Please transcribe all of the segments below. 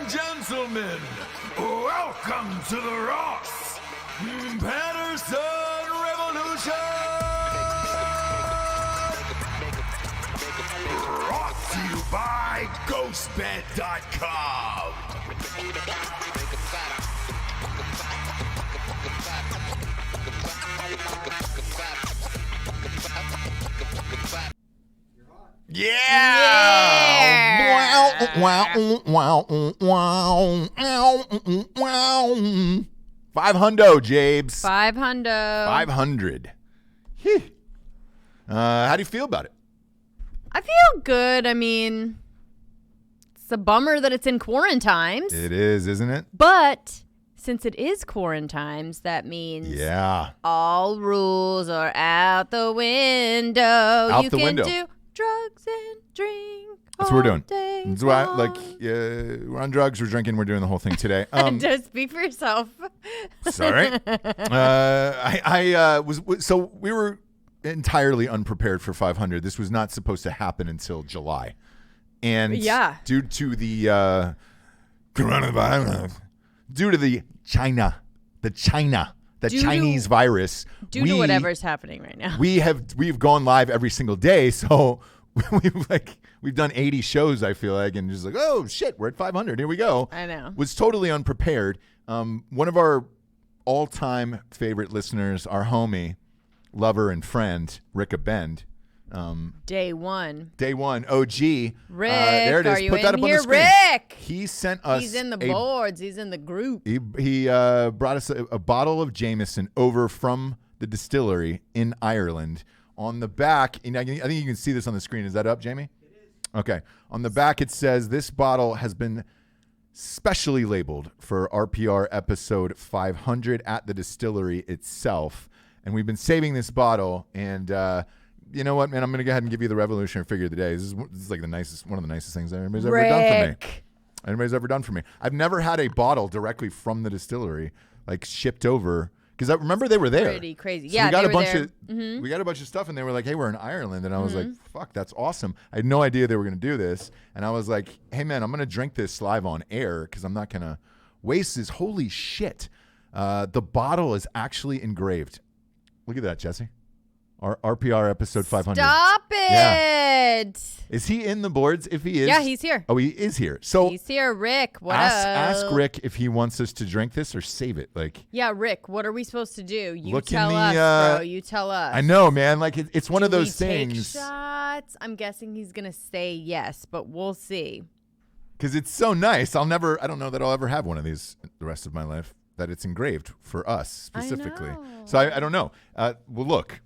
and gentlemen, welcome to the Ross Patterson Revolution! Brought to you by GhostBed.com. Yeah! Wow. 500, Jabes. 500. How do you feel about it? I feel good. I mean, it's a bummer that it's in quarantines. It is, isn't it? But since it is quarantines, that means all rules are out the window. Out the window. window. You can do drugs and drink. That's what we're doing. That's we're on drugs, we're drinking, we're doing the whole thing today. Just speak for yourself. Sorry. So we were entirely unprepared for 500. This was not supposed to happen until July. And due to the coronavirus, due to the Chinese virus, due to whatever's happening right now. We've gone live every single day, so we've done 80 shows, I feel like, and just like, oh shit, we're at 500. Here we go. I know. Was totally unprepared. One of our all-time favorite listeners, our homie, lover and friend, Ricka Bend. Day one, OG. Rick, there it is. are you Put that in up on here, the screen. Rick? He sent us. He's in the boards. He's in the group. He brought us a bottle of Jameson over from the distillery in Ireland. On the back, and I think you can see this on the screen. Is that up, Jamie? It is. Okay. On the back, it says this bottle has been specially labeled for RPR episode 500 at the distillery itself. And we've been saving this bottle. And you know what, man? I'm going to go ahead and give you the revolutionary figure of the day. This is like one of the nicest things anybody's ever done for me. I've never had a bottle directly from the distillery, like shipped over. Because I remember they were there. Pretty crazy. So yeah, we got they a bunch were there. of we got a bunch of stuff, and they were like, "Hey, we're in Ireland," and I was like, "Fuck, that's awesome." I had no idea they were going to do this, and I was like, "Hey, man, I'm going to drink this live on air because I'm not going to waste this." Holy shit! The bottle is actually engraved. Look at that, Jessie. Our RPR episode 500. Stop it! Yeah. Is he in the boards? If he is, yeah, he's here. Oh, he is here. So he's here, Rick. What ask Rick if he wants us to drink this or save it. Yeah, Rick. What are we supposed to do? You look tell in the, us, bro. You tell us. I know, man. Like it's one of those take things. Shots. I'm guessing he's gonna say yes, but we'll see. Because it's so nice. I don't know that I'll ever have one of these the rest of my life. That it's engraved for us specifically. So I don't know. Well, look.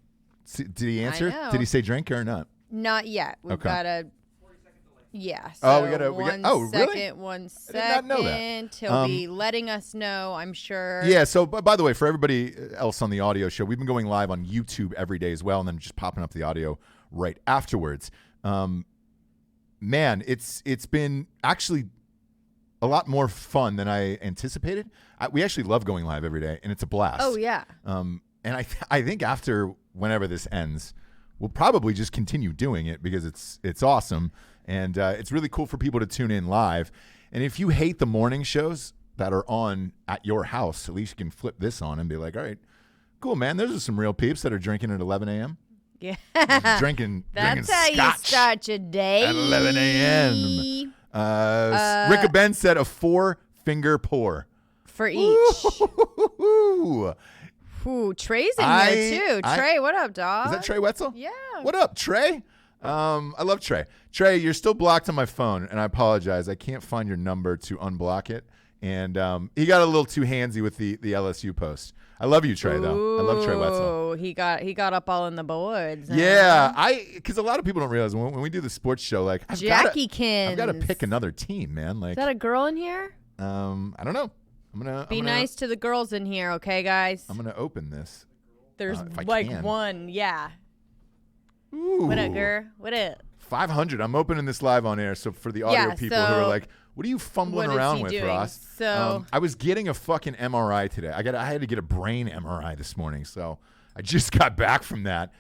Did he answer? Did he say drink or not? Not yet. We've got a 40-second delay. Yeah. So we got to. really? 1 second. I did not know that. He'll be letting us know, I'm sure. Yeah. So, by the way, for everybody else on the audio show, we've been going live on YouTube every day as well, and then just popping up the audio right afterwards. Man, it's been actually a lot more fun than I anticipated. We actually love going live every day, and it's a blast. Oh yeah. And I think after whenever this ends, we'll probably just continue doing it because it's awesome, and it's really cool for people to tune in live. And if you hate the morning shows that are on at your house, at least you can flip this on and be like, all right, cool, man. Those are some real peeps that are drinking at 11 a.m. Yeah. drinking That's how scotch you start your day. at 11 a.m. Ricka Ben said a 4-finger pour. For each. Ooh. Ooh, Trey's in here too. Trey, what up, dog? Is that Trey Wetzel? Yeah. What up, Trey? I love Trey. Trey, you're still blocked on my phone, and I apologize. I can't find your number to unblock it. And he got a little too handsy with the LSU post. I love you, Trey, though. Ooh, I love Trey Wetzel. Oh, he got up all in the boards. Yeah, because a lot of people don't realize when we do the sports show, like I've got to pick another team, man. Like, is that a girl in here? I don't know. Be nice to the girls in here, okay, guys? I'm gonna open this. There's one, yeah. Ooh. What up, girl? What up? 500. I'm opening this live on air, so for the audio people who are like, "What are you fumbling around with, Ross?" So I was getting a fucking MRI today. I had to get a brain MRI this morning, so I just got back from that.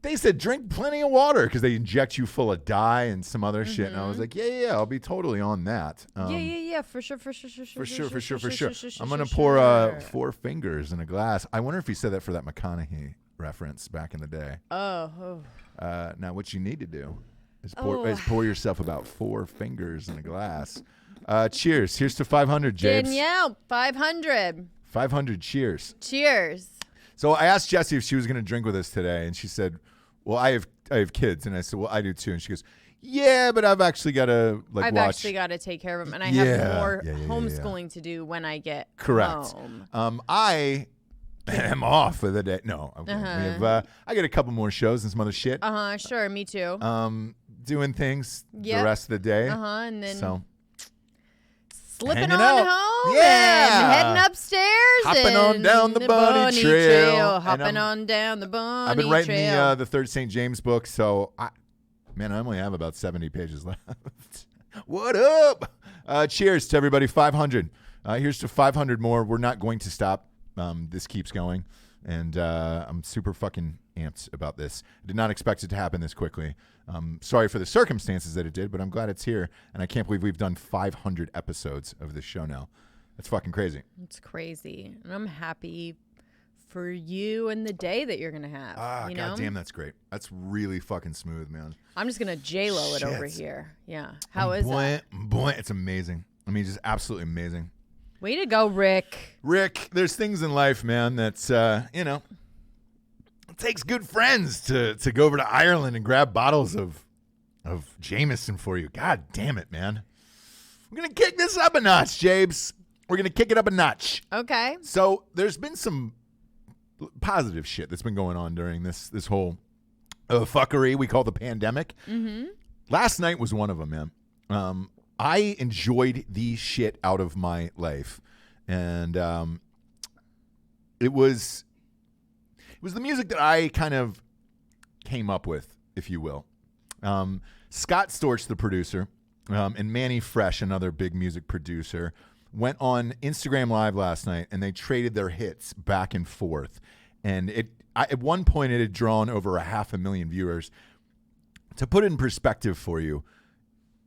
they said drink plenty of water because they inject you full of dye and some other shit. And I was like, yeah, I'll be totally on that. Yeah, for sure. For sure. I'm going to pour 4 fingers in a glass. I wonder if he said that for that McConaughey reference back in the day. Now, what you need to do is pour yourself about 4 fingers in a glass. Cheers. Here's to 500, James. Danielle, 500. 500 cheers. Cheers. So I asked Jessie if she was going to drink with us today, and she said, well, I have kids. And I said, well, I do too. And she goes, yeah, but I've actually got to I've actually got to take care of them, and I have more homeschooling to do when I get home. I am off for the day. No, okay. I got a couple more shows and some other shit. Sure, me too. Doing things the rest of the day. And then so slipping on home and heading upstairs. Hopping on down the bunny trail. Hopping on down the bunny trail. I've been writing the Third St. James book, so I only have about 70 pages left. What up? Cheers to everybody. 500. Here's to 500 more. We're not going to stop. This keeps going, and I'm super fucking amped about this. I did not expect it to happen this quickly. Sorry for the circumstances that it did, but I'm glad it's here, and I can't believe we've done 500 episodes of this show now. That's fucking crazy. It's crazy, and I'm happy for you and the day that you're gonna have. God damn, that's great. That's really fucking smooth, man. I'm just gonna J-Lo it over here. Yeah, how is it? It's amazing. I mean, just absolutely amazing. Way to go, Rick. Rick, there's things in life, man, that's, it takes good friends to go over to Ireland and grab bottles of Jameson for you. God damn it, man. We're going to kick this up a notch, Jabes. We're going to kick it up a notch. Okay. So there's been some positive shit that's been going on during this whole fuckery we call the pandemic. Mm-hmm. Last night was one of them, man. I enjoyed the shit out of my life, and it was the music that I kind of came up with, if you will. Scott Storch, the producer, and Mannie Fresh, another big music producer, went on Instagram Live last night, and they traded their hits back and forth. And at one point, it had drawn over 500,000 viewers. To put it in perspective for you,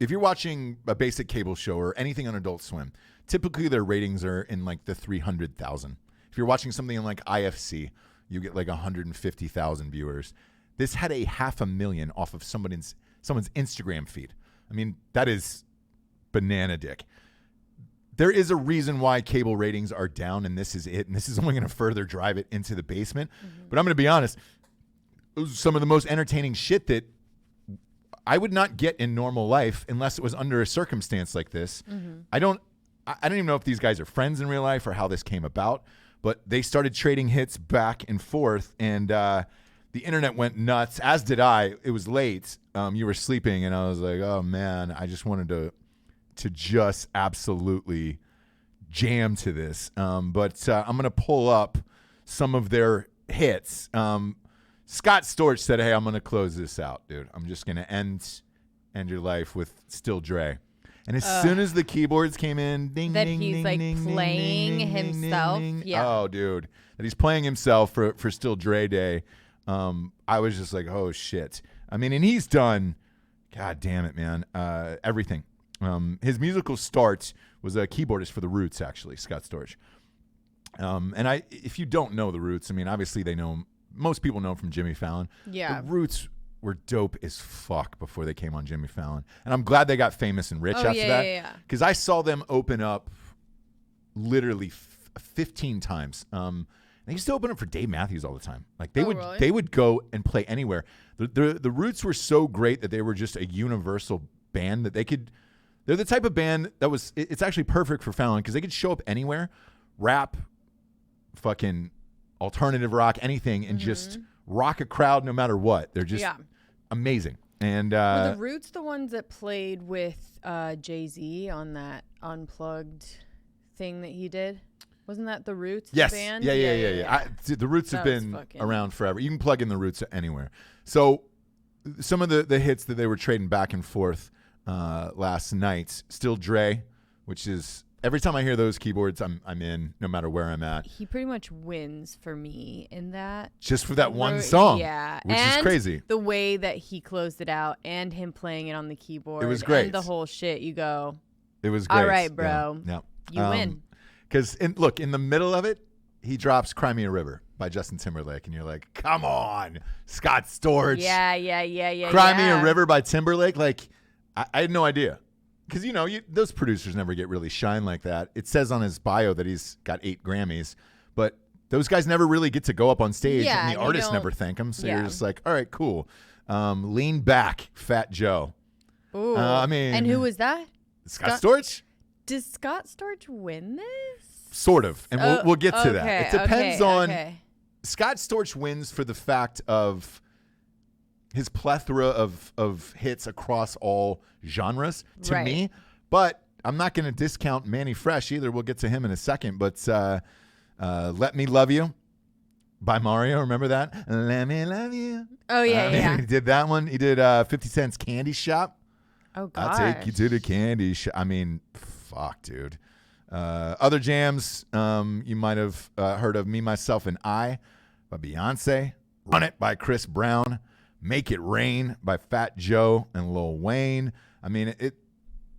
if you're watching a basic cable show or anything on Adult Swim, typically their ratings are in like the 300,000. If you're watching something in like IFC, you get like 150,000 viewers. This had 500,000 off of someone's Instagram feed. I mean, that is banana dick. There is a reason why cable ratings are down, and this is it. And this is only going to further drive it into the basement. Mm-hmm. But I'm going to be honest, it was some of the most entertaining shit that I would not get in normal life unless it was under a circumstance like this. Mm-hmm. I don't even know if these guys are friends in real life or how this came about, but they started trading hits back and forth, and the internet went nuts, as did I. It was late. You were sleeping, and I was like, oh, man, I just wanted to just absolutely jam to this. But I'm going to pull up some of their hits. Scott Storch said, hey, I'm going to close this out, dude. I'm just going to end your life with Still Dre. And as soon as the keyboards came in, ding, that ding, he's ding, like ding, playing ding, himself. ding, ding. Yeah. Oh, dude. That he's playing himself for Still Dre Day. I was just like, oh, shit. I mean, and he's done, God damn it, man, everything. His musical start was a keyboardist for The Roots, actually, Scott Storch. And if you don't know The Roots, I mean, obviously they know him. Most people know him from Jimmy Fallon. Yeah. The Roots were dope as fuck before they came on Jimmy Fallon. And I'm glad they got famous and rich after that. Yeah. Because I saw them open up literally 15 times. They used to open up for Dave Matthews all the time. Like they would go and play anywhere. The Roots were so great that they were just a universal band that they're the type of band that it's actually perfect for Fallon because they could show up anywhere, rap, fucking alternative rock, anything, and just rock a crowd no matter what. They're just amazing. And were the Roots the ones that played with Jay-Z on that Unplugged thing that he did? Wasn't that the Roots band? Yeah. The Roots have been around forever. You can plug in the Roots anywhere. So some of the hits that they were trading back and forth last night, Still Dre, which is every time I hear those keyboards, I'm in, no matter where I'm at. He pretty much wins for me in that. Just for that one song. Yeah. Which and is crazy. The way that he closed it out and him playing it on the keyboard. It was great. And the whole shit, you go, It was great. all right, bro. Yeah. You win. Because, look, in the middle of it, he drops Cry Me a River by Justin Timberlake. And you're like, come on, Scott Storch. Yeah. Cry Me a River by Timberlake. Like, I had no idea. Because, those producers never get really shine like that. It says on his bio that he's got 8 Grammys. But those guys never really get to go up on stage. Yeah, and the artists never thank them. So yeah. you're just like, all right, cool. Lean Back, Fat Joe. Ooh. And who was that? Scott Storch? Does Scott Storch win this? Sort of. And we'll get to that. It depends on... Okay. Scott Storch wins for the fact of his plethora of hits across all genres to Right. me. But I'm not going to discount Mannie Fresh either. We'll get to him in a second. But Let Me Love You by Mario. Remember that? Let me love you. Oh, yeah. He did that one. He did 50 Cent's Candy Shop. Oh, gosh. I'll take you to the candy shop. I mean, fuck, dude. Other jams you might have heard of: Me, Myself, and I by Beyonce, Run It by Chris Brown, Make It Rain by Fat Joe and Lil Wayne. I mean,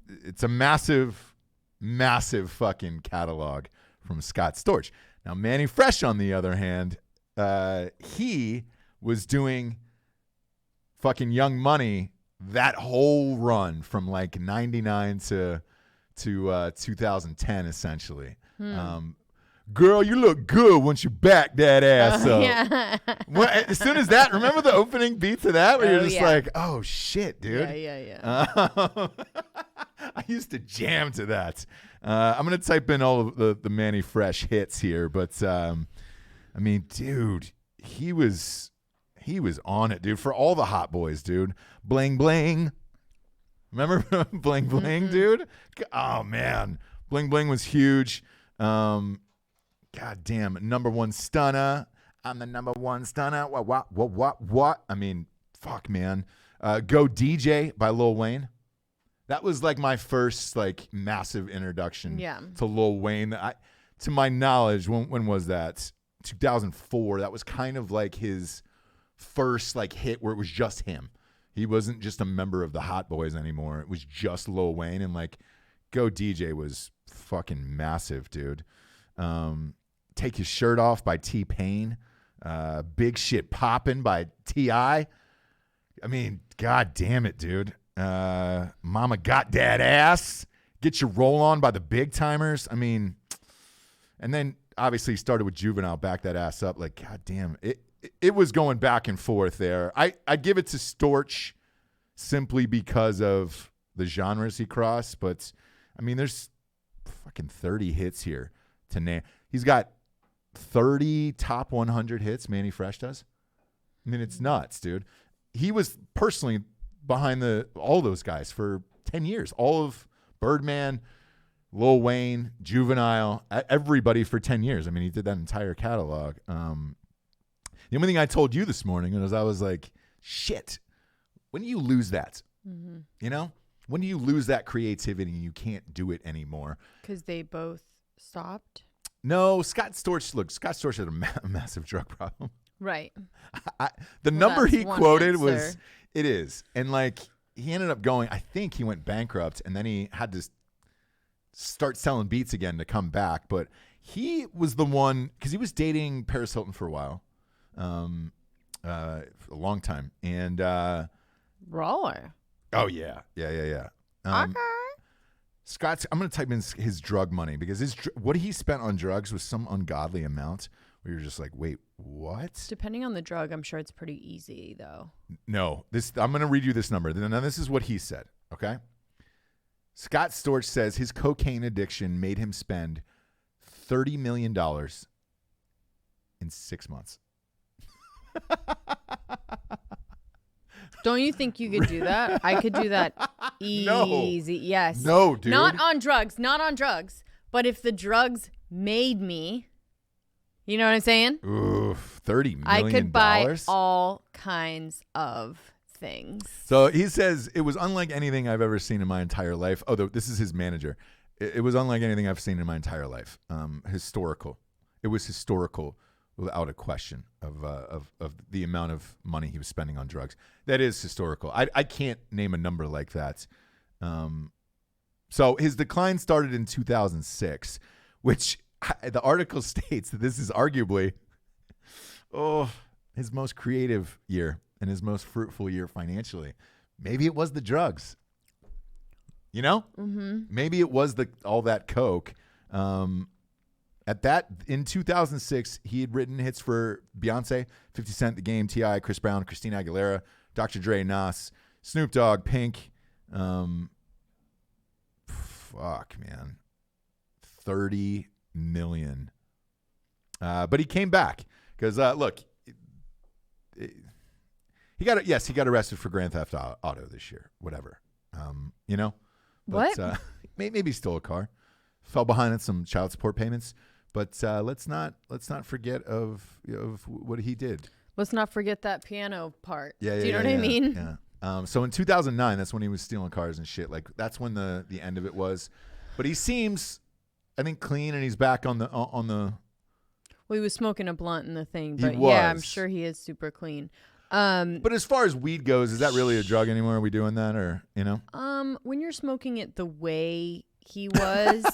it's a massive, massive fucking catalog from Scott Storch. Now, Mannie Fresh, on the other hand, he was doing fucking Young Money that whole run from like 99 to 2010, essentially. Girl, you look good once you back that ass up. Yeah. As soon as that, remember the opening beat to that where you're just yeah. like, oh shit, dude. Yeah. I used to jam to that. I'm going to type in all of the Mannie Fresh hits here, but I mean, dude, he was on it, dude, for all the hot boys, dude. Bling Bling. Remember Bling Bling, dude? Oh, man. Bling Bling was huge. God damn. Number one stunner. I'm the number one stunner. What? I mean, fuck, man. Go DJ by Lil Wayne. That was like my first like massive introduction to Lil Wayne. To my knowledge, when was that? 2004. That was kind of like his first like hit where it was just him. He wasn't just a member of the Hot Boys anymore. It was just Lil Wayne, and like Go DJ was fucking massive, dude. Take Your Shirt Off by TPain. Big Shit Poppin' by T.I. I mean, god damn it, dude. Mama Got That Ass. Get Your Roll On by the Big Timers. I mean, and then obviously started with Juvenile, Back That Ass Up. Like, god damn it was going back and forth there. I give it to Storch simply because of the genres he crossed, but I mean, there's fucking 30 hits here to name. He's got 30 top 100 hits, Mannie Fresh does. I mean, it's nuts, dude. He was personally behind all those guys for 10 years. All of Birdman, Lil Wayne, Juvenile, everybody for 10 years. I mean, he did that entire catalog. The only thing I told you this morning was I was like, shit, when do you lose that? Mm-hmm. You know? When do you lose that creativity and you can't do it anymore? Because they both stopped? No, Scott Storch had a massive drug problem. Right. The number he one quoted answer. was, it is. And like, he ended up going, I think he went bankrupt and then he had to start selling beats again to come back. But he was the one, because he was dating Paris Hilton for a while. A long time. And Roller. oh yeah. Okay. Scott's, I'm going to type in his drug money because what he spent on drugs was some ungodly amount where you're just like, wait, what? Depending on the drug, I'm sure it's pretty easy though. No, I'm going to read you this number. Now this is what he said. Okay. Scott Storch says his cocaine addiction made him spend $30 million in 6 months. Don't you think you could do that? I could do that easy. No. Yes. No, dude. Not on drugs. But if the drugs made me, you know what I'm saying? Oof, $30 million. I could buy all kinds of things. So he says it was unlike anything I've ever seen in my entire life. Oh, this is his manager. It was unlike anything I've seen in my entire life. Historical. It was historical without a question of the amount of money he was spending on drugs. That is historical. I can't name a number like that. So his decline started in 2006, which the article states that this is arguably his most creative year and his most fruitful year financially. Maybe it was the drugs. You know? Mm-hmm. Maybe it was all that coke. In 2006, he had written hits for Beyonce, 50 Cent, The Game, T.I., Chris Brown, Christina Aguilera, Dr. Dre, Nas, Snoop Dogg, Pink. Fuck, man. 30 million. But he came back because, look, he got arrested for Grand Theft Auto this year. Whatever. You know? But, What? Maybe he stole a car. Fell behind on some child support payments. But let's not forget of what he did. Let's not forget that piano part. Yeah, Do you know what I mean? Yeah. So in 2009, that's when he was stealing cars and shit. Like that's when the end of it was. But he seems, I think, clean, and he's back on the. Well, he was smoking a blunt in the thing, He but yeah, I'm was. sure he is super clean. But as far as weed goes, is that really a drug anymore? Are we doing that, or you know? When you're smoking it the way he was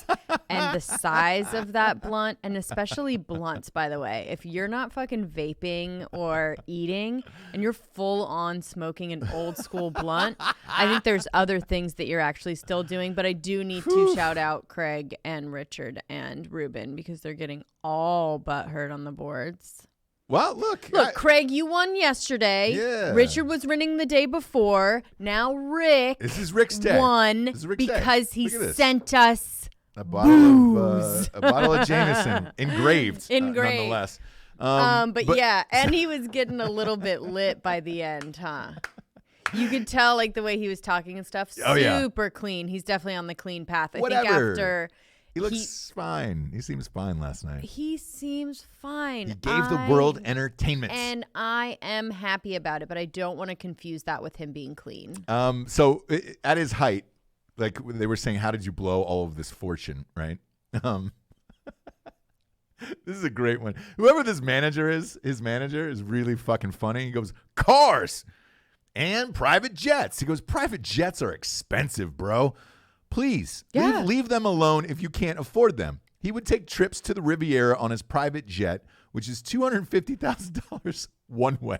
and the size of that blunt, and especially blunts, by the way, if you're not fucking vaping or eating and you're full on smoking an old school blunt, I think there's other things that you're actually still doing. But I do need to shout out Craig and Richard and Ruben because they're getting all but hurt on the boards. Well, look, Craig, you won yesterday. Yeah. Richard was winning the day before. Now Rick this is Rick's day. won This is Rick's day. because he Look at this. sent us a bottle of Jameson engraved. Nonetheless. but yeah, and he was getting a little bit lit by the end, huh? You could tell like the way he was talking and stuff. Oh, yeah. Super clean. He's definitely on the clean path. I think Whatever. after He looks fine. He seems fine last night. he seems fine. He gave the world entertainment. And I am happy about it, but I don't want to confuse that with him being clean. So at his height, like they were saying, how did you blow all of this fortune, right? This is a great one. Whoever this manager is, his manager is really fucking funny. He goes, cars and private jets. He goes, private jets are expensive, bro. Please, Yeah. leave them alone if you can't afford them. He would take trips to the Riviera on his private jet, which is $250,000 one way.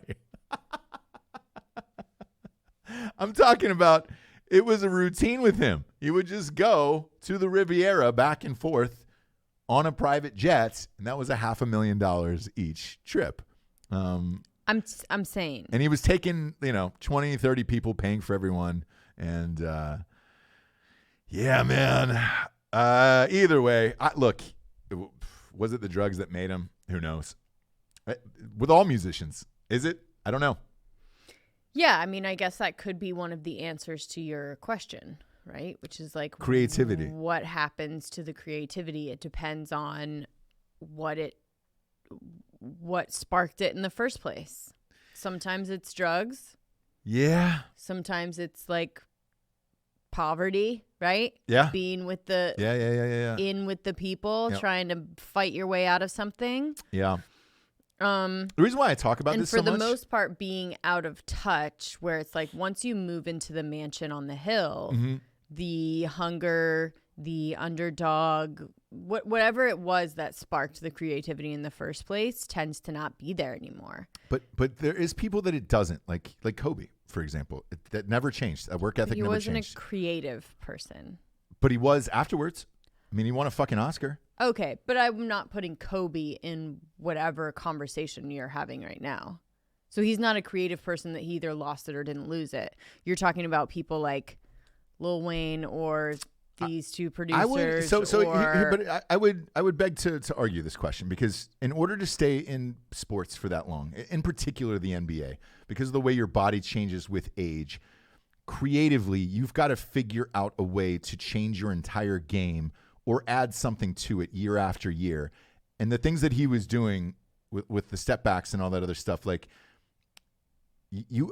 I'm talking about it was a routine with him. He would just go to the Riviera back and forth on a private jet, and that was $500,000 each trip. I'm saying. And he was taking, 20, 30 people, paying for everyone. And yeah, man. Either way, look, was it the drugs that made him? Who knows? With all musicians, is it? I don't know. Yeah, I mean, I guess that could be one of the answers to your question, right? Which is like Creativity. What happens to the creativity? It depends on what sparked it in the first place. Sometimes it's drugs. Yeah. Sometimes it's like poverty, right? Yeah. Being with the in with the people, Yep. trying to fight your way out of something. Yeah. The reason why I talk about And this for so the much, most part, being out of touch, where it's like once you move into the mansion on the hill, the hunger, the underdog, whatever it was that sparked the creativity in the first place tends to not be there anymore. but there is people that it doesn't, like Kobe, for example, that never changed. That work ethic He never wasn't changed. a creative person. But he was afterwards. I mean, he won a fucking Oscar. Okay, but I'm not putting Kobe in whatever conversation you're having right now. So he's not a creative person that he either lost it or didn't lose it. You're talking about people like Lil Wayne or these two producers. I would beg to argue this question, because in order to stay in sports for that long, in particular the NBA, because of the way your body changes with age, creatively you've got to figure out a way to change your entire game or add something to it year after year. And the things that he was doing with the step backs and all that other stuff, like you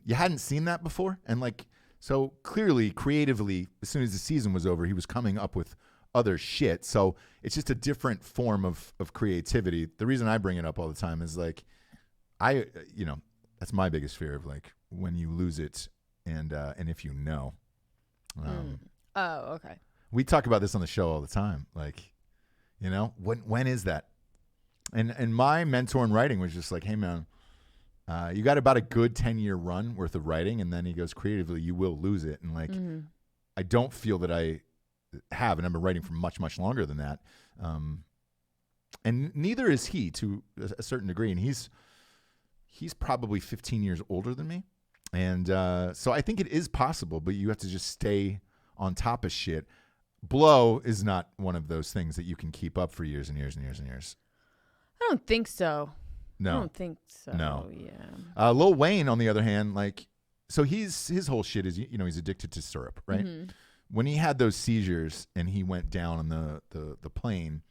hadn't seen that before. And like, so clearly, creatively, as soon as the season was over, he was coming up with other shit. So it's just a different form of creativity. The reason I bring it up all the time is like, that's my biggest fear of like when you lose it and if you know. Oh, okay. We talk about this on the show all the time. Like, when is that? And my mentor in writing was just like, hey man, you got about a good 10-year run worth of writing, and then he goes, creatively, you will lose it. And like, I don't feel that I have, and I've been writing for much, much longer than that. And neither is he, to a certain degree. And he's probably 15 years older than me. And so I think it is possible, but you have to just stay on top of shit. Blow is not one of those things that you can keep up for years and years and years and years. I don't think so. No. I don't think so. No. Yeah. Lil Wayne, on the other hand, like, so his whole shit is, he's addicted to syrup, right? Mm-hmm. When he had those seizures and he went down on the plane,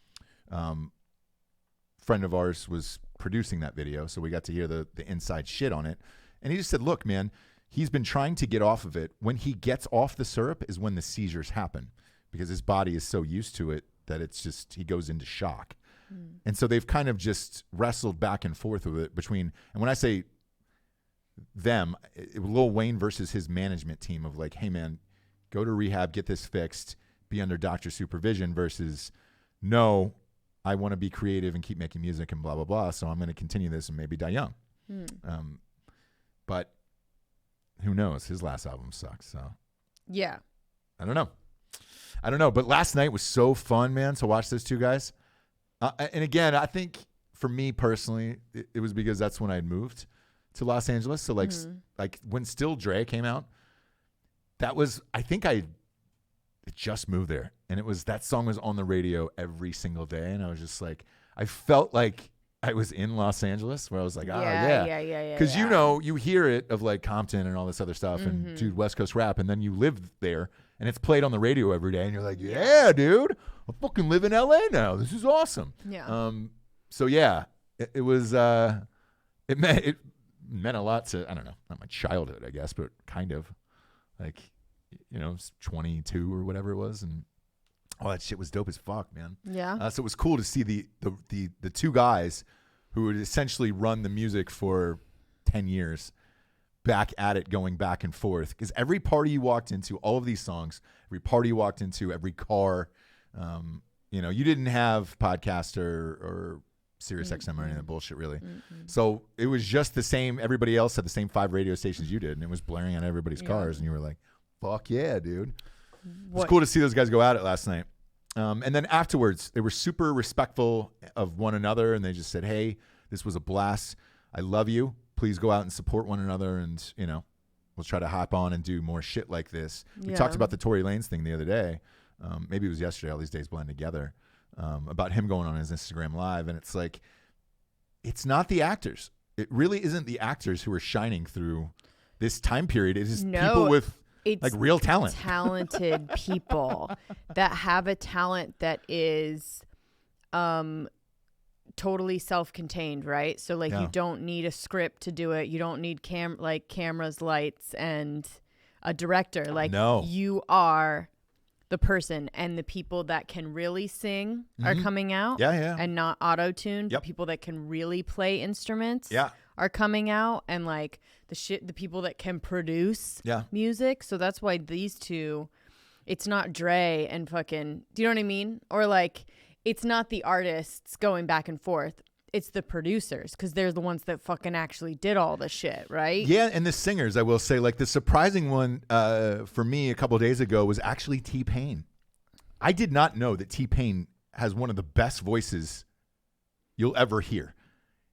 friend of ours was producing that video, so we got to hear the inside shit on it. And he just said, look, man, he's been trying to get off of it. When he gets off the syrup is when the seizures happen, because his body is so used to it that it's just, he goes into shock. And so they've kind of just wrestled back and forth with it between, and when I say them, Lil Wayne versus his management team of like, hey man, go to rehab, get this fixed, be under doctor supervision, versus no, I want to be creative and keep making music and blah, blah, blah. So I'm going to continue this and maybe die young. But who knows? His last album sucks. So yeah, I don't know. But last night was so fun, man, to watch those two guys. And again, I think for me personally, it was because that's when I had moved to Los Angeles. So like when Still Dre came out, that was, I think I just moved there, and that song was on the radio every single day. And I was just like, I felt like I was in Los Angeles, where I was like, yeah. Because you hear it of like Compton and all this other stuff and dude, West Coast rap. And then you live there and it's played on the radio every day. And you're like, yeah, dude, I fucking live in LA now. This is awesome. Yeah. So yeah, it was, it meant a lot to, I don't know, not my childhood, I guess, but kind of like, 22 or whatever it was. And all that shit was dope as fuck, man. Yeah. So it was cool to see the two guys who would essentially run the music for 10 years back at it, going back and forth. Because every party you walked into, all of these songs, every party you walked into, every car, you didn't have podcast or Sirius XM or any of that bullshit, really. So it was just the same. Everybody else had the same 5 radio stations you did, and it was blaring on everybody's cars, and you were like, fuck yeah, dude. It was cool to see those guys go at it last night. And then afterwards, they were super respectful of one another, and they just said, hey, this was a blast. I love you. Please go out and support one another, and, we'll try to hop on and do more shit like this. We talked about the Tory Lanez thing the other day. Maybe it was yesterday. All these days blend together. About him going on his Instagram Live, and it's like, it's not the actors. It really isn't the actors who are shining through this time period. It is people with like real talent. Talented people that have a talent that is totally self-contained, right? So like you don't need a script to do it. You don't need cameras, lights, and a director. Like you are the person, and the people that can really sing are coming out and not auto-tuned. The people that can really play instruments are coming out, and like the people that can produce music. So that's why these two, it's not Dre and fucking, do you know what I mean? Or like, it's not the artists going back and forth. It's the producers, because they're the ones that fucking actually did all the shit, right? Yeah, and the singers, I will say, like the surprising one for me a couple of days ago was actually TPain. I did not know that TPain has one of the best voices you'll ever hear.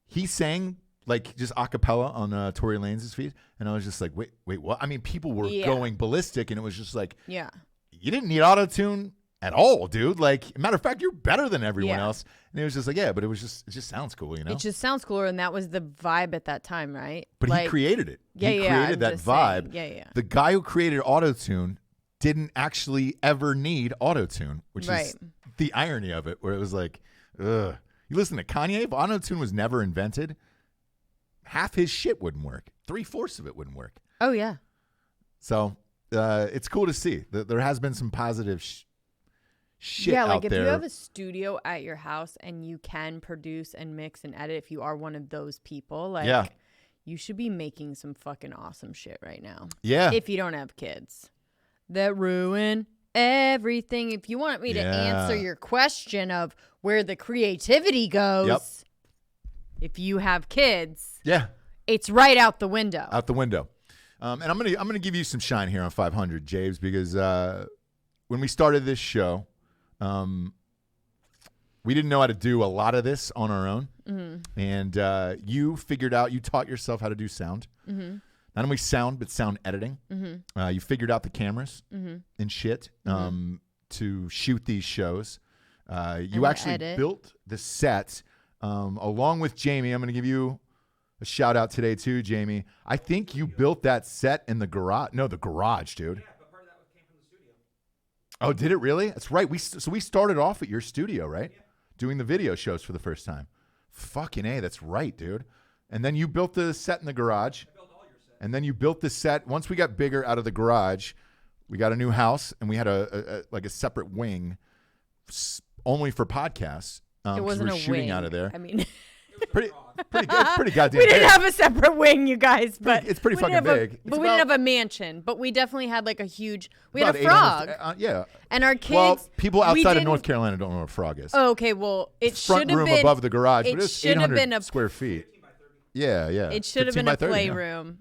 He sang like just a cappella on Tory Lanez's feed, and I was just like, wait, what? I mean, people were going ballistic, and it was just like, you didn't need auto-tune at all, dude. Like, matter of fact, you're better than everyone else. And it was just like, but it just sounds cool, It just sounds cooler, and that was the vibe at that time, right? But he created it. He created that vibe. Saying. The guy who created auto-tune didn't actually ever need auto-tune, which is the irony of it, where it was like, ugh. You listen to Kanye, if auto-tune was never invented, half his shit wouldn't work. 3/4 of it wouldn't work. Oh, yeah. So it's cool to see. There has been some positive shit Yeah, like out if there. you have a studio at your house and you can produce and mix and edit, if you are one of those people, like Yeah. you should be making some fucking awesome shit right now. Yeah. If you don't have kids that ruin everything. If you want me to answer your question of where the creativity goes, if you have kids, it's right out the window. Out the window. And I'm gonna give you some shine here on 500, James, because when we started this show, we didn't know how to do a lot of this on our own. And you taught yourself how to do sound. Not only sound, but sound editing. You figured out the cameras and shit to shoot these shows. You actually built the set along with Jamie. I'm going to give you a shout out today too, Jamie. I think you built that set in the garage. No, the garage, dude. Yeah, but part of that came from the studio. Oh, did it really? That's right. So we started off at your studio, right? Yeah. Doing the video shows for the first time. Fucking A, that's right, dude. And then you built the set in the garage. I built all your sets. And then you built the set. Once we got bigger out of the garage, we got a new house and we had a separate wing only for podcasts. It wasn't we're a shooting wing. out of there. I mean, Pretty good. It's pretty goddamn we didn't big. have a separate wing, you guys, but It's pretty we didn't fucking have big. But we didn't have a mansion, but we definitely had like a huge. We had About a frog, 800 yeah. and our kids. Well, people we outside of didn't- North Carolina don't know what a frog is. Oh, okay, well, it should Front have room been above the garage, It but it's should have 800 been a square feet. Yeah. It should have 15 been a by 30, yeah. playroom.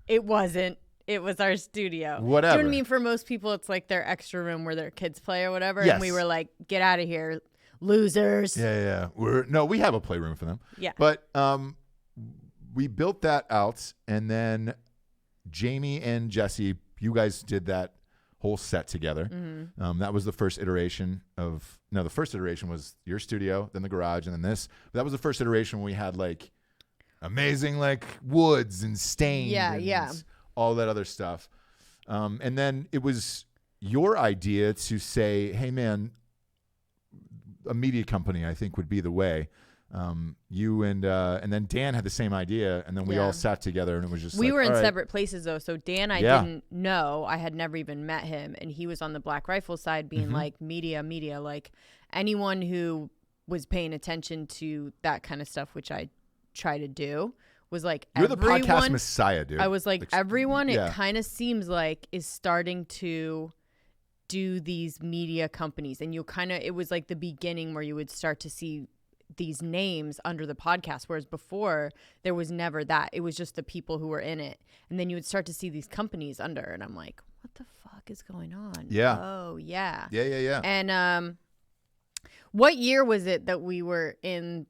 It wasn't. It was our studio. Whatever. Do you know what I mean? For most people, it's like their extra room where their kids play or whatever. Yes. And we were like, get out of here, losers. Yeah. We have a playroom for them. Yeah. But we built that out, and then Jamie and Jessie, you guys did that whole set together. That was the first iteration the first iteration was your studio, then the garage, and then this. But that was the first iteration when we had like amazing like woods and stains and all that other stuff. And then it was your idea to say, hey man, a media company I think would be the way. You and then Dan had the same idea, and then we all sat together, and it was just we like, were in all right. separate places though. So Dan, I didn't know. I had never even met him, and he was on the Black Rifle side, being like media. Like anyone who was paying attention to that kind of stuff, which I try to do, was like You're the everyone, podcast messiah, dude. I was like everyone. yeah. It kind of seems like is starting to do these media companies, and it was like the beginning where you would start to see these names under the podcast, whereas before there was never that. It was just the people who were in it, and then you would start to see these companies under, and I'm like, what the fuck is going on? Yeah. Oh yeah. Yeah. And what year was it that we were in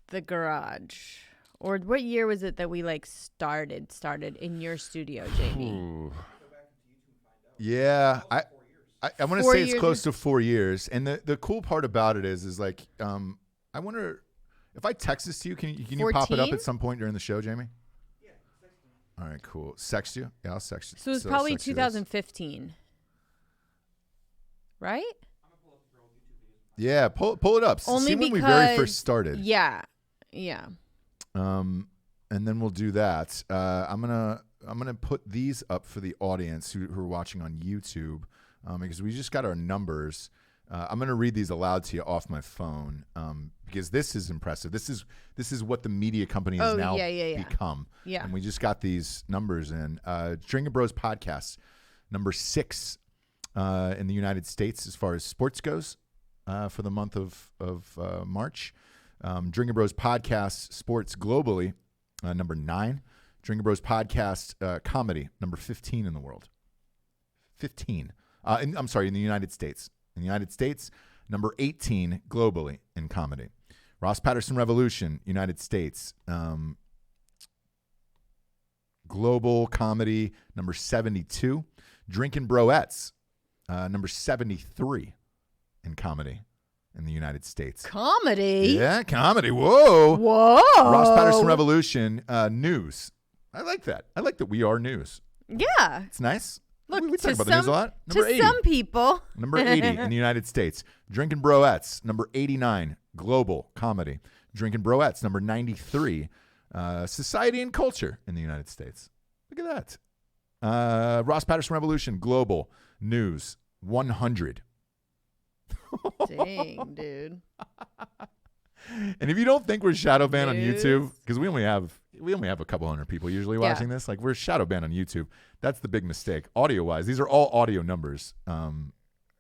the garage, or what year was it that we like started in your studio, Jamie? Ooh. Yeah, I want to 4 say it's years. close to 4 years. And the cool part about it is like I wonder if I text this to you, can you pop it up 14? at some point during the show, Jamie? Yeah, text me. All right, cool. Sext you? Yeah, I'll sext you. So it was probably 2015, right? Yeah, pull it up. Only See when we because very first started. Yeah. And then we'll do that. I'm gonna put these up for the audience who are watching on YouTube, because we just got our numbers. I'm gonna read these aloud to you off my phone, because this is impressive. This is what the media company has now become. Yeah. And we just got these numbers in. Drinkin Bros podcast, number 6 in the United States as far as sports goes, for the month of March. Drinkin Bros podcast sports globally, number 9. Drinkin Bros podcast comedy, number 15 in the world. 15. I'm sorry, in the United States. In the United States, number 18 globally in comedy. Ross Patterson Revolution, United States. Global comedy, number 72. Drinkin Broettes, number 73 in comedy in the United States. Comedy? Yeah, comedy. Whoa. Ross Patterson Revolution, news. I like that. I like that we are news. Yeah. It's nice. Look, we to talk about the news a lot. Number to 80. some people. Number 80 in the United States. Drinkin Broettes, number 89, global comedy. Drinkin Broettes, number 93, society and culture in the United States. Look at that. Ross Patterson Revolution, global news, 100. Dang, dude. And if you don't think we're shadow banned on News. YouTube, because we only have a couple hundred people usually watching this, like we're shadow banned on YouTube. That's the big mistake. Audio wise, these are all audio numbers,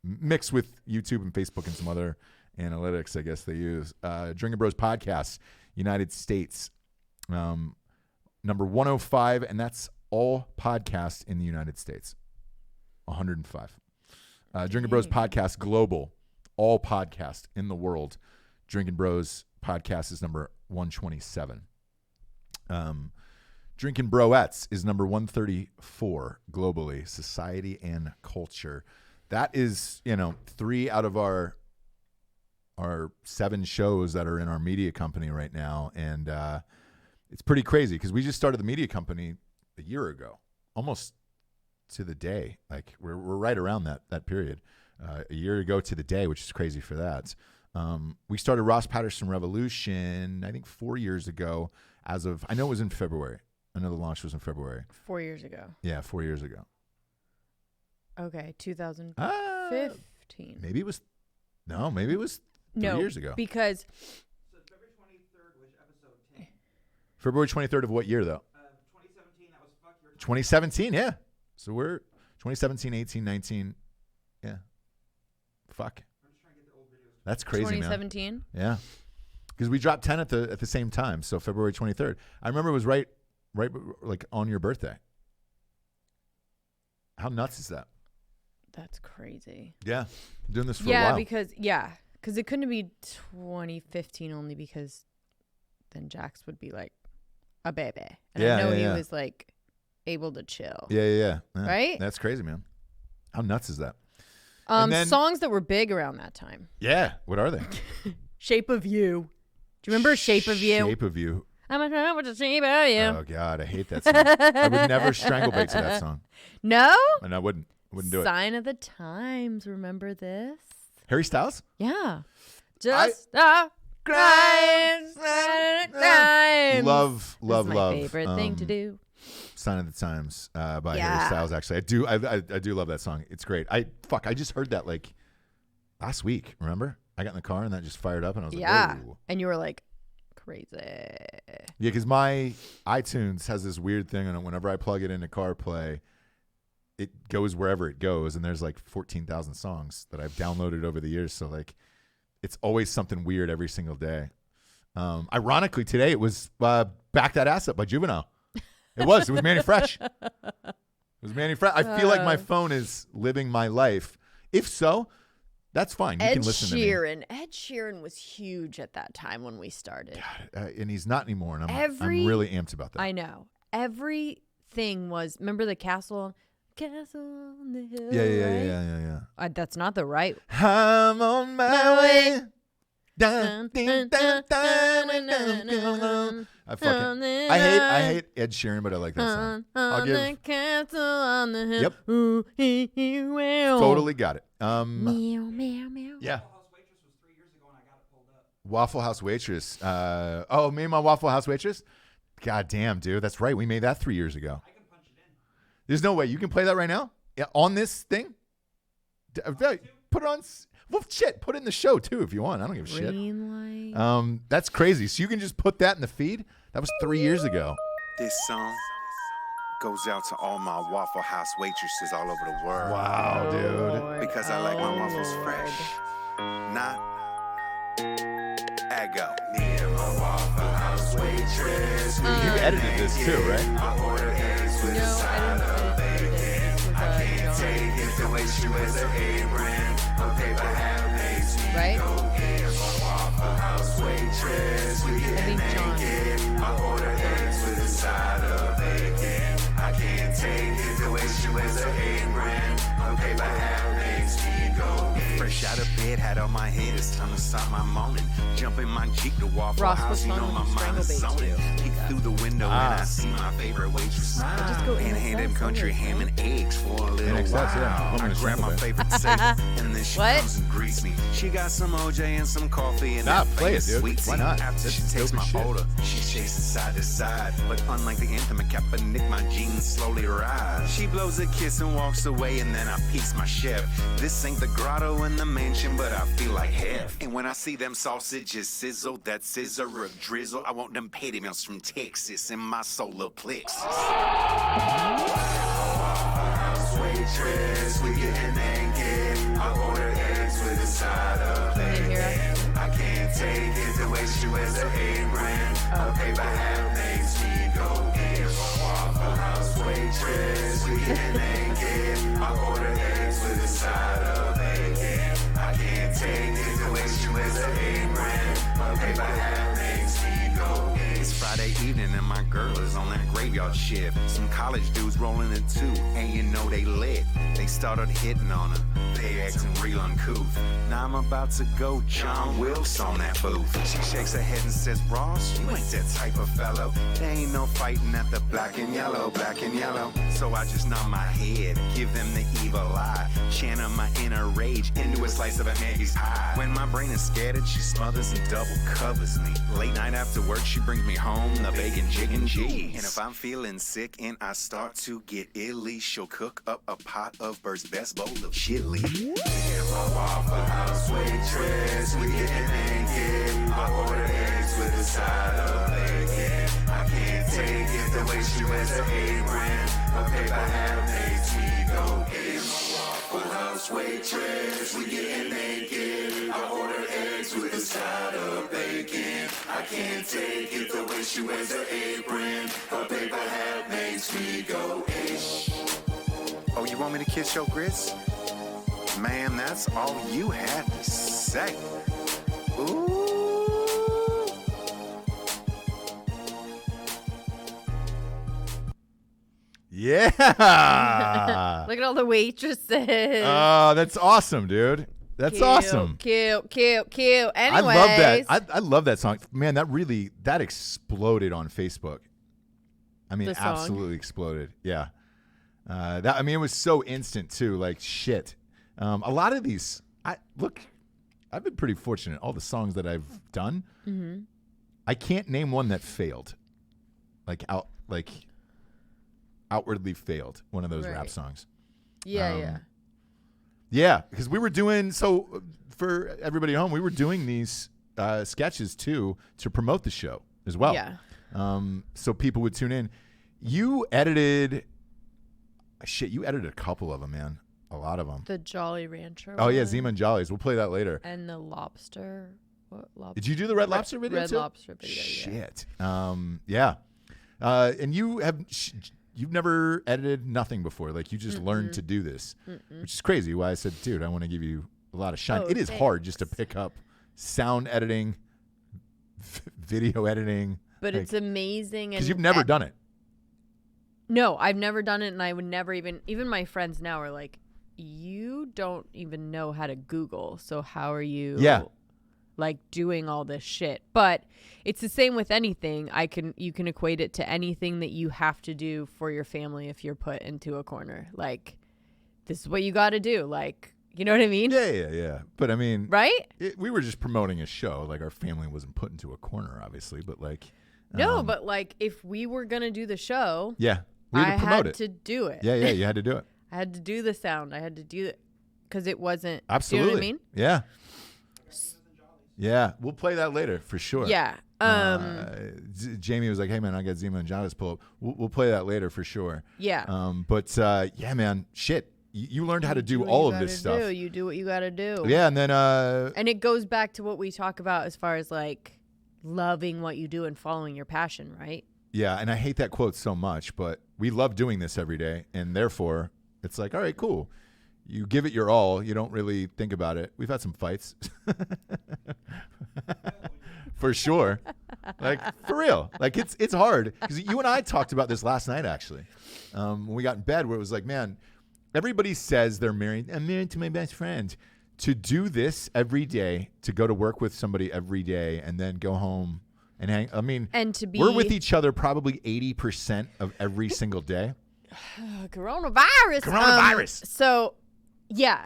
mixed with YouTube and Facebook and some other analytics, I guess they use. Drinkin Bros podcast, United States, number 105, and that's all podcasts in the United States. 105. Drinkin Bros podcast global, all podcasts in the world. Drinkin Bros podcast is number 127. Drinkin Broettes is number 134 globally, society and culture. That is, 3 out of our 7 shows that are in our media company right now. And it's pretty crazy because we just started the media company a year ago, almost to the day. Like we're right around that period, a year ago to the day, which is crazy for that. We started Ross Patterson Revolution, I think 4 years ago I know it was in February. I know the launch was in February. 4 years ago. Yeah, 4 years ago. Okay, 2015. Maybe it was 3 years ago. Because So February 23rd was episode 10. February 23rd of what year, though? 2017, that was Fuck Your 2017, yeah. So we're 2017, 18, 19. Yeah. Fuck. I'm just trying to get the old videos. That's crazy, man. 2017. Yeah. Because we dropped 10 at the same time. So February 23rd. I remember it was right like on your birthday. How nuts is that? That's crazy. Yeah. I'm doing this for a while. Because it couldn't be 2015 only because then Jax would be like a baby. And I know he was like able to chill. Yeah. Right? That's crazy, man. How nuts is that? Songs that were big around that time. Yeah. What are they? Shape of You. Do you remember Shape of You? Shape of You. I'm a trying with the shape of you. Oh, God. I hate that song. I would never strangle bait to that song. No? And I wouldn't do it. Sign of the Times. Remember this? Harry Styles? Yeah. Just stop crying. Sign of the Times. Love. That's my favorite thing to do. Sign of the Times by Harry Styles. Actually, I do love that song. It's great. I just heard that like last week. Remember? I got in the car and that just fired up, and I was like, "Whoa!" And you were like, crazy. Yeah, because my iTunes has this weird thing on it. Whenever I plug it into CarPlay, it goes wherever it goes, and there's like 14,000 songs that I've downloaded over the years. So like, it's always something weird every single day. Ironically, today it was "Back That Ass Up" by Juvenile. It was Mannie Fresh. It was Mannie Fresh. I feel like my phone is living my life. If so, that's fine. You can listen to me. Ed Sheeran was huge at that time when we started. God, and he's not anymore, and I'm really amped about that. I know. Everything was, remember the Castle on the Hill? Yeah. That's not the right. I'm on my way. I hate Ed Sheeran, but I like that song. I'll give the castle on the hill. Yep. Ooh, he will. Totally got it. Meow, meow, meow. Yeah. Waffle House Waitress was 3 years ago and I got it pulled up. Waffle House Waitress. Me and my Waffle House Waitress. God damn, dude, that's right. We made that 3 years ago. I can punch it in. There's no way you can play that right now. Yeah, on this thing. Put it on. Well, shit. Put it in the show too if you want. I don't give a shit. Green light. That's crazy. So you can just put that in the feed. That was 3 years ago. This song goes out to all my Waffle House waitresses all over the world. Wow, dude. Because I like my waffles fresh, not aggo. Me and my Waffle House waitress. You edited this too, right? I order eggs with a side of bacon. I can't take it the way she wears her apron. Her paper hat makes me Right? go get my Waffle House waitress. We get naked. I order eggs with a side of bacon. I can't take it the way she wears her apron. Her paper hat makes me go get. Fresh out of bed, hat on my head, it's time to start my morning. Jump in my Jeep to Waffle Ross House, was you know fun my with mind is Strangle Bait, zoning. too. Peek through the window and I see my favorite waitress. Just go Panhanded country ham and eggs for a little NXS, while. yeah. I grab my favorite steak and then she What? comes and greets me. She got some OJ and some coffee and Nah, that play it, famous dude. sweet Why tea. not? After This she is takes dope my as shit. order, she chases side to side. But unlike the anthem, a Kaepernick, my jeans slowly rise. She blows a kiss and walks away, and then I piece my chef. This ain't the grotto you in the mansion, but I feel like hell. And when I see them sausages sizzle, that scissor or drizzle, I want them patty melts from Texas in my solar plexus. House waitress, we getting naked. I order eggs with a side of bacon. I can't take it the way she wears her apron. Her paper hat makes me go in. Waffle House waitress, we getting naked. I order eggs with a side of bacon. I can't take it the way she wears her apron. Her paper hat makes me go in. It's Friday evening and my girl is on that graveyard shift. Some college dudes rolling it too, and you know they lit. They started hitting on her, they acting real uncouth. Now I'm about to go John Wilkes on that booth. She shakes her head and says, Ross, you ain't that type of fellow. There ain't no fighting at the black and yellow, black and yellow. So I just nod my head, give them the evil eye, channel my inner rage into a slice of a Maggie's pie. When my brain is scattered, she smothers and double covers me. Late night after work, she brings me home the bacon, chicken, cheese. And if I'm feeling sick and I start to get illy, she'll cook up a pot of Bert's best bowl of chili. Yeah, my Waffle House waitress, we getting naked. I order eggs with a side of bacon. I can't take it the way she wears her apron. Her paper hat makes me go in. Waffle House waitress, we getting naked. I order eggs with a side of bacon. I can't take it the way she wears her apron. Her paper hat makes me go in. Oh, you want me to kiss your grits? Man, that's all you had to say. Ooh. Yeah. Look at all the waitresses. Oh, that's awesome, dude. That's awesome. Cute. Anyways. I love that. I love that song. Man, that exploded on Facebook. I mean, absolutely exploded. Yeah. It was so instant too. Like shit. A lot of these, I've been pretty fortunate. All the songs that I've done, I can't name one that failed. Outwardly failed. One of those rap songs. Yeah. Yeah, because we were doing, so for everybody at home, we were doing these sketches too to promote the show as well. Yeah. So people would tune in. You edited a couple of them, man. A lot of them. The Jolly Rancher. Oh, yeah, one. Zima and Jollies. We'll play that later. And the lobster. What lobster? Did you do the Red Lobster video Red too? Lobster video, Shit. Yeah. And you've never edited nothing before. Like, you just learned to do this, which is crazy. Why I said, dude, I want to give you a lot of shine. It is hard just to pick up sound editing, video editing. But it's amazing. Because you've never done it. No, I've never done it, and I would never even my friends now are like, you don't even know how to Google, so how are you like doing all this shit? But it's the same with anything. You can equate it to anything that you have to do for your family if you're put into a corner. Like, this is what you got to do. Like, you know what I mean? Yeah. But I mean, right? We were just promoting a show. Like, our family wasn't put into a corner, obviously, but like. No, but like, if we were going to do the show. Yeah. We had to promote it. To do it. Yeah, you had to do it. I had to do the sound. I had to do it because it wasn't. Absolutely. Do you know what I mean? Yeah. Yeah. We'll play that later for sure. Yeah. Jamie was like, hey, man, I got Zima and Jollies pull up. We'll play that later for sure. Yeah. But yeah, man, shit. You learned how to do all of this stuff. You do what you got to do. Yeah. And then. And it goes back to what we talk about as far as like loving what you do and following your passion, right? Yeah. And I hate that quote so much, but we love doing this every day. And therefore, it's like, all right, cool. You give it your all. You don't really think about it. We've had some fights. For sure. Like, for real. Like, it's hard. Because you and I talked about this last night, actually. When we got in bed, where it was like, man, everybody says they're married. I'm married to my best friend. To do this every day, to go to work with somebody every day, and then go home and hang. I mean, and to be, we're with each other probably 80% of every single day. Coronavirus. So, yeah,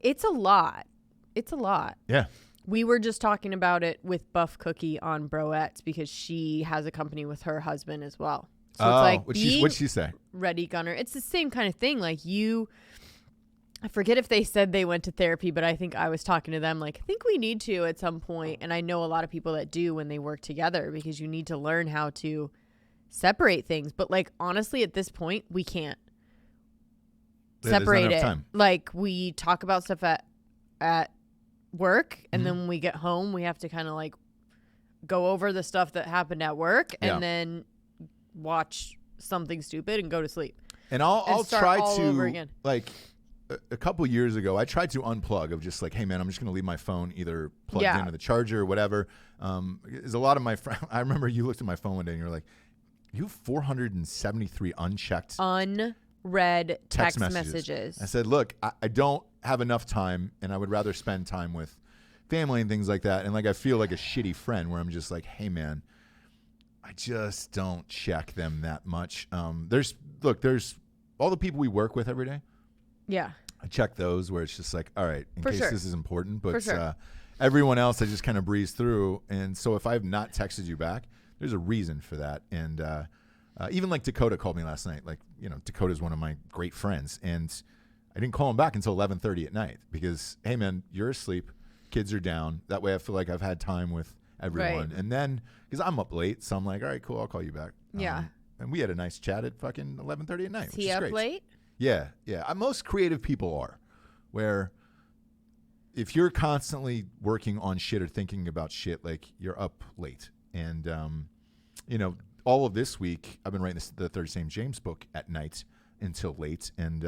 it's a lot. It's a lot. Yeah. We were just talking about it with Buff Cookie on Broettes because she has a company with her husband as well. So it's like, what'd she say? Ready Gunner. It's the same kind of thing. Like, I forget if they said they went to therapy, but I think I was talking to them like, I think we need to at some point. And I know a lot of people that do when they work together, because you need to learn how to separate things. But like, honestly, at this point, we can't separate it. Time. Like, we talk about stuff at work, and then when we get home, we have to kind of like go over the stuff that happened at work and then watch something stupid and go to sleep. And I'll try all to over again. Like a couple years ago, I tried to unplug of just like, hey man, I'm just going to leave my phone either plugged into the charger or whatever. There's a lot of my friends. I remember you looked at my phone one day and you're like, you have 473 unchecked unread text messages. I said, look, I don't have enough time, and I would rather spend time with family and things like that. And like, I feel like a shitty friend where I'm just like, hey man, I just don't check them that much. There's all the people we work with every day. Yeah. I check those where it's just like, all right, in case this is important. But sure. Everyone else, I just kind of breeze through. And so if I've not texted you back, there's a reason for that. And even like Dakota called me last night. Like, you know, Dakota's one of my great friends. And I didn't call him back until 11:30 at night because, hey, man, you're asleep. Kids are down. That way I feel like I've had time with everyone. Right. And then, because I'm up late, so I'm like, all right, cool, I'll call you back. Yeah. And we had a nice chat at fucking 11:30 at night. Is he up late? Yeah. Most creative people are, where if you're constantly working on shit or thinking about shit, like you're up late. And, you know, all of this week, I've been writing the Third St. James book at night until late. And,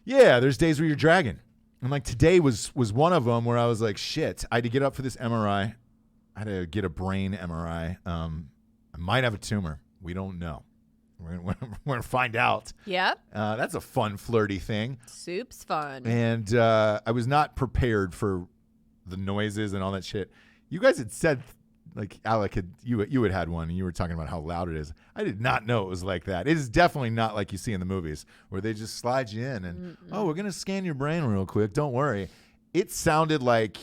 there's days where you're dragging. And like today was one of them where I was like, shit, I had to get up for this MRI. I had to get a brain MRI. I might have a tumor. We don't know. We're going to find out. Yep. That's a fun, flirty thing. Soup's fun. And I was not prepared for the noises and all that shit. You guys had said, like, Alec, you had one, and you were talking about how loud it is. I did not know it was like that. It is definitely not like you see in the movies where they just slide you in and, we're going to scan your brain real quick. Don't worry. It sounded like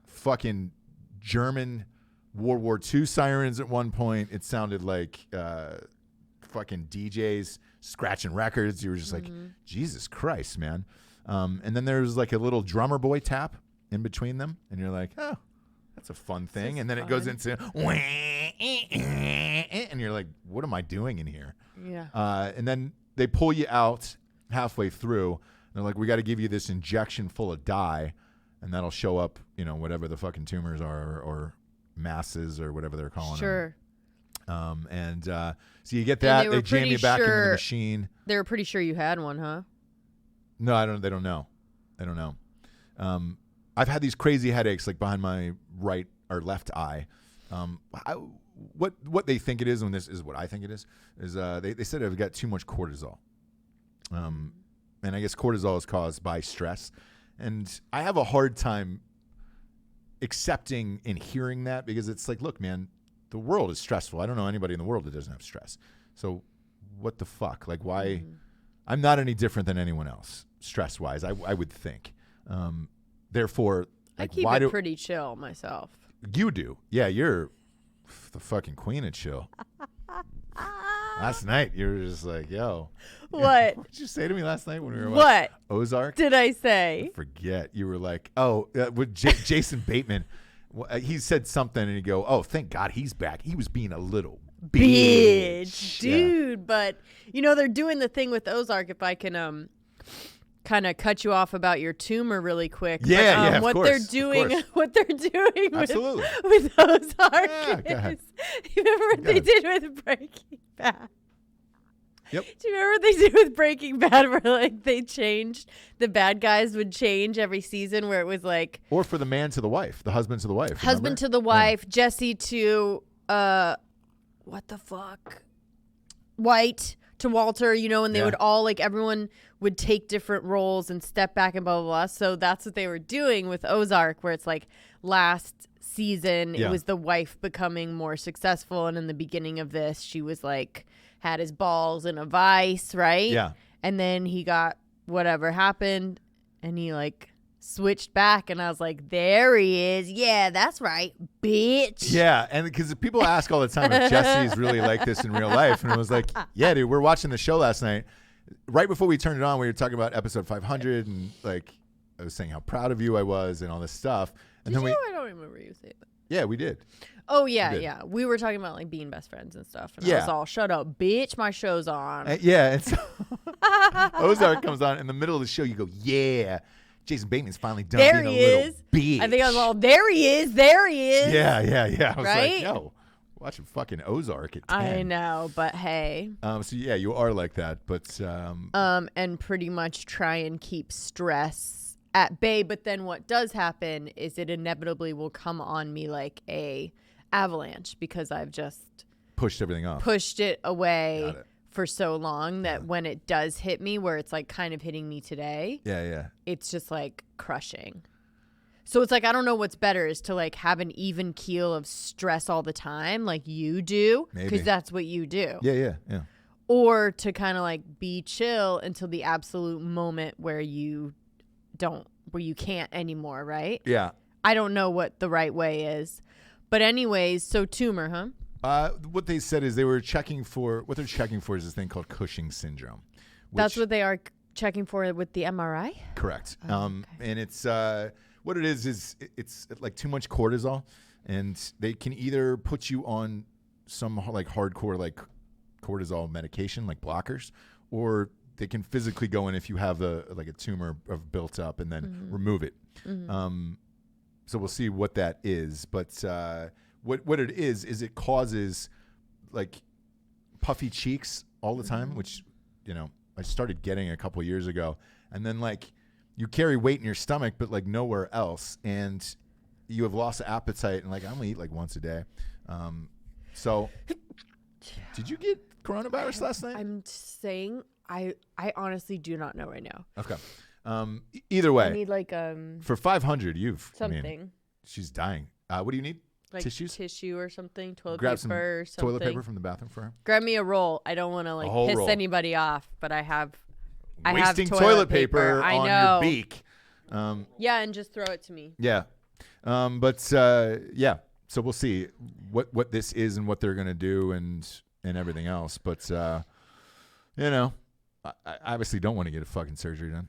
fucking German World War II sirens at one point. It sounded like fucking DJs scratching records. You were just like, Jesus Christ, man. And then there's like a little drummer boy tap in between them, and you're like, oh, that's a fun thing. And then it goes into, and you're like, what am I doing in here? Yeah. And then they pull you out halfway through. They're like, we got to give you this injection full of dye, and that'll show up, you know, whatever the fucking tumors are or masses or whatever they're calling them. Sure. So you get that. They jam you back into the machine. They were pretty sure you had one, huh? No, they don't know. I've had these crazy headaches like behind my right or left eye. What they think it is, and this is what I think it is they said I've got too much cortisol. And I guess cortisol is caused by stress. And I have a hard time accepting and hearing that because it's like, look, man, the world is stressful. I don't know anybody in the world that doesn't have stress. So what the fuck? Like, why? I'm not any different than anyone else, stress-wise, I would think. Therefore, like, I keep it pretty chill myself. You do. Yeah, you're the fucking queen of chill. Last night, you were just like, yo. What? What did you say to me last night when we were watching Ozark? Did I say? I forget. You were like, with Jason Bateman. He said something, and you go, oh, thank God he's back. He was being a little bitch. Dude. Yeah. But, you know, they're doing the thing with Ozark, if I can kind of cut you off about your tumor really quick. Yeah, what course, they're doing with Ozark is, you remember what they did with Breaking Bad? Yep. Do you remember what they did with Breaking Bad where like they changed, the bad guys would change every season where it was like. Or for the man to the wife, the husband to the wife. Husband to the wife, Jessie to, what the fuck? White to Walter, you know, and they would all like, everyone would take different roles and step back and blah, blah, blah. So that's what they were doing with Ozark, where it's like last season, it was the wife becoming more successful. And in the beginning of this, she was like, had his balls in a vice, right? Yeah. And then he got whatever happened and he like switched back and I was like, there he is. Yeah, that's right, bitch. Yeah, and because people ask all the time if Jesse's really like this in real life. And it was like, yeah, dude, we're watching the show last night. right before we turned it on, we were talking about episode 500, and like I was saying how proud of you I was and all this stuff. And then I don't remember you saying that. yeah, we did. Oh yeah, We did. yeah. We were talking about like being best friends and stuff, and I Yeah. was all, "Shut up, bitch! My show's on." Yeah, and so Ozark comes on in the middle of the show. You go, yeah, Jason Bateman's finally done There being he a little is. bitch. I think I was all, "There he is! There he is!" Yeah. I was Right? like, yo, watching fucking Ozark at 10. I know, but hey, So yeah, you are like that, but and pretty much try and keep stress at bay. But then what does happen is it inevitably will come on me like a avalanche because I've just pushed everything off. pushed it away Got it. for so long that when it does hit me, where it's like kind of hitting me today, Yeah. it's just like crushing. So it's like, I don't know what's better, is to like have an even keel of stress all the time like you do, Maybe. because that's what you do. Yeah. Or to kind of like be chill until the absolute moment where you can't anymore, right? Yeah. I don't know what the right way is. But anyways, so tumor, huh? What they said is they're checking for is this thing called Cushing syndrome. That's which- what they are checking for with the MRI? Correct. Oh, And it's what it is it's like too much cortisol, and they can either put you on some like hardcore like cortisol medication like blockers, or they can physically go in if you have a tumor of built up and then remove it. So we'll see what that is, but what it is it causes like puffy cheeks all the time, which I started getting a couple years ago, and then like you carry weight in your stomach but like nowhere else, and you have lost appetite, and like I'm gonna eat like once a day. So did you get coronavirus last night? I'm saying I honestly do not know right now. Okay. Either way, I need like for 500, something. she's dying. What do you need? Like Tissues? tissue or something, toilet Grab paper some or something. toilet paper from the bathroom for her. Grab me a roll. I don't want to like whole piss roll. anybody off, but I have Wasting toilet paper I on know. your beak. Yeah, and just throw it to me. Yeah. Yeah. So we'll see what this is and what they're gonna do and everything else. But I obviously don't want to get a fucking surgery done.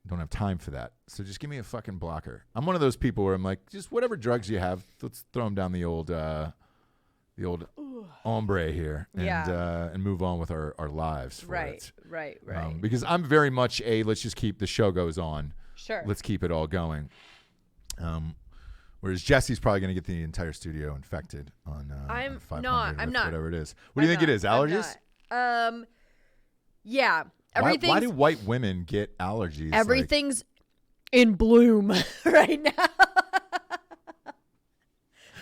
Don't have time for that. So just give me a fucking blocker. I'm one of those people where I'm like, just whatever drugs you have, let's throw them down the old ombre here and move on with our lives. For it. Right. Because I'm very much let's just keep the show goes on. Sure. Let's keep it all going. Whereas Jessie's probably going to get the entire studio infected on I'm 500 not. I'm with not. whatever it is. What do you think it is? Allergies? Yeah. Why do white women get allergies? Everything's in bloom right now.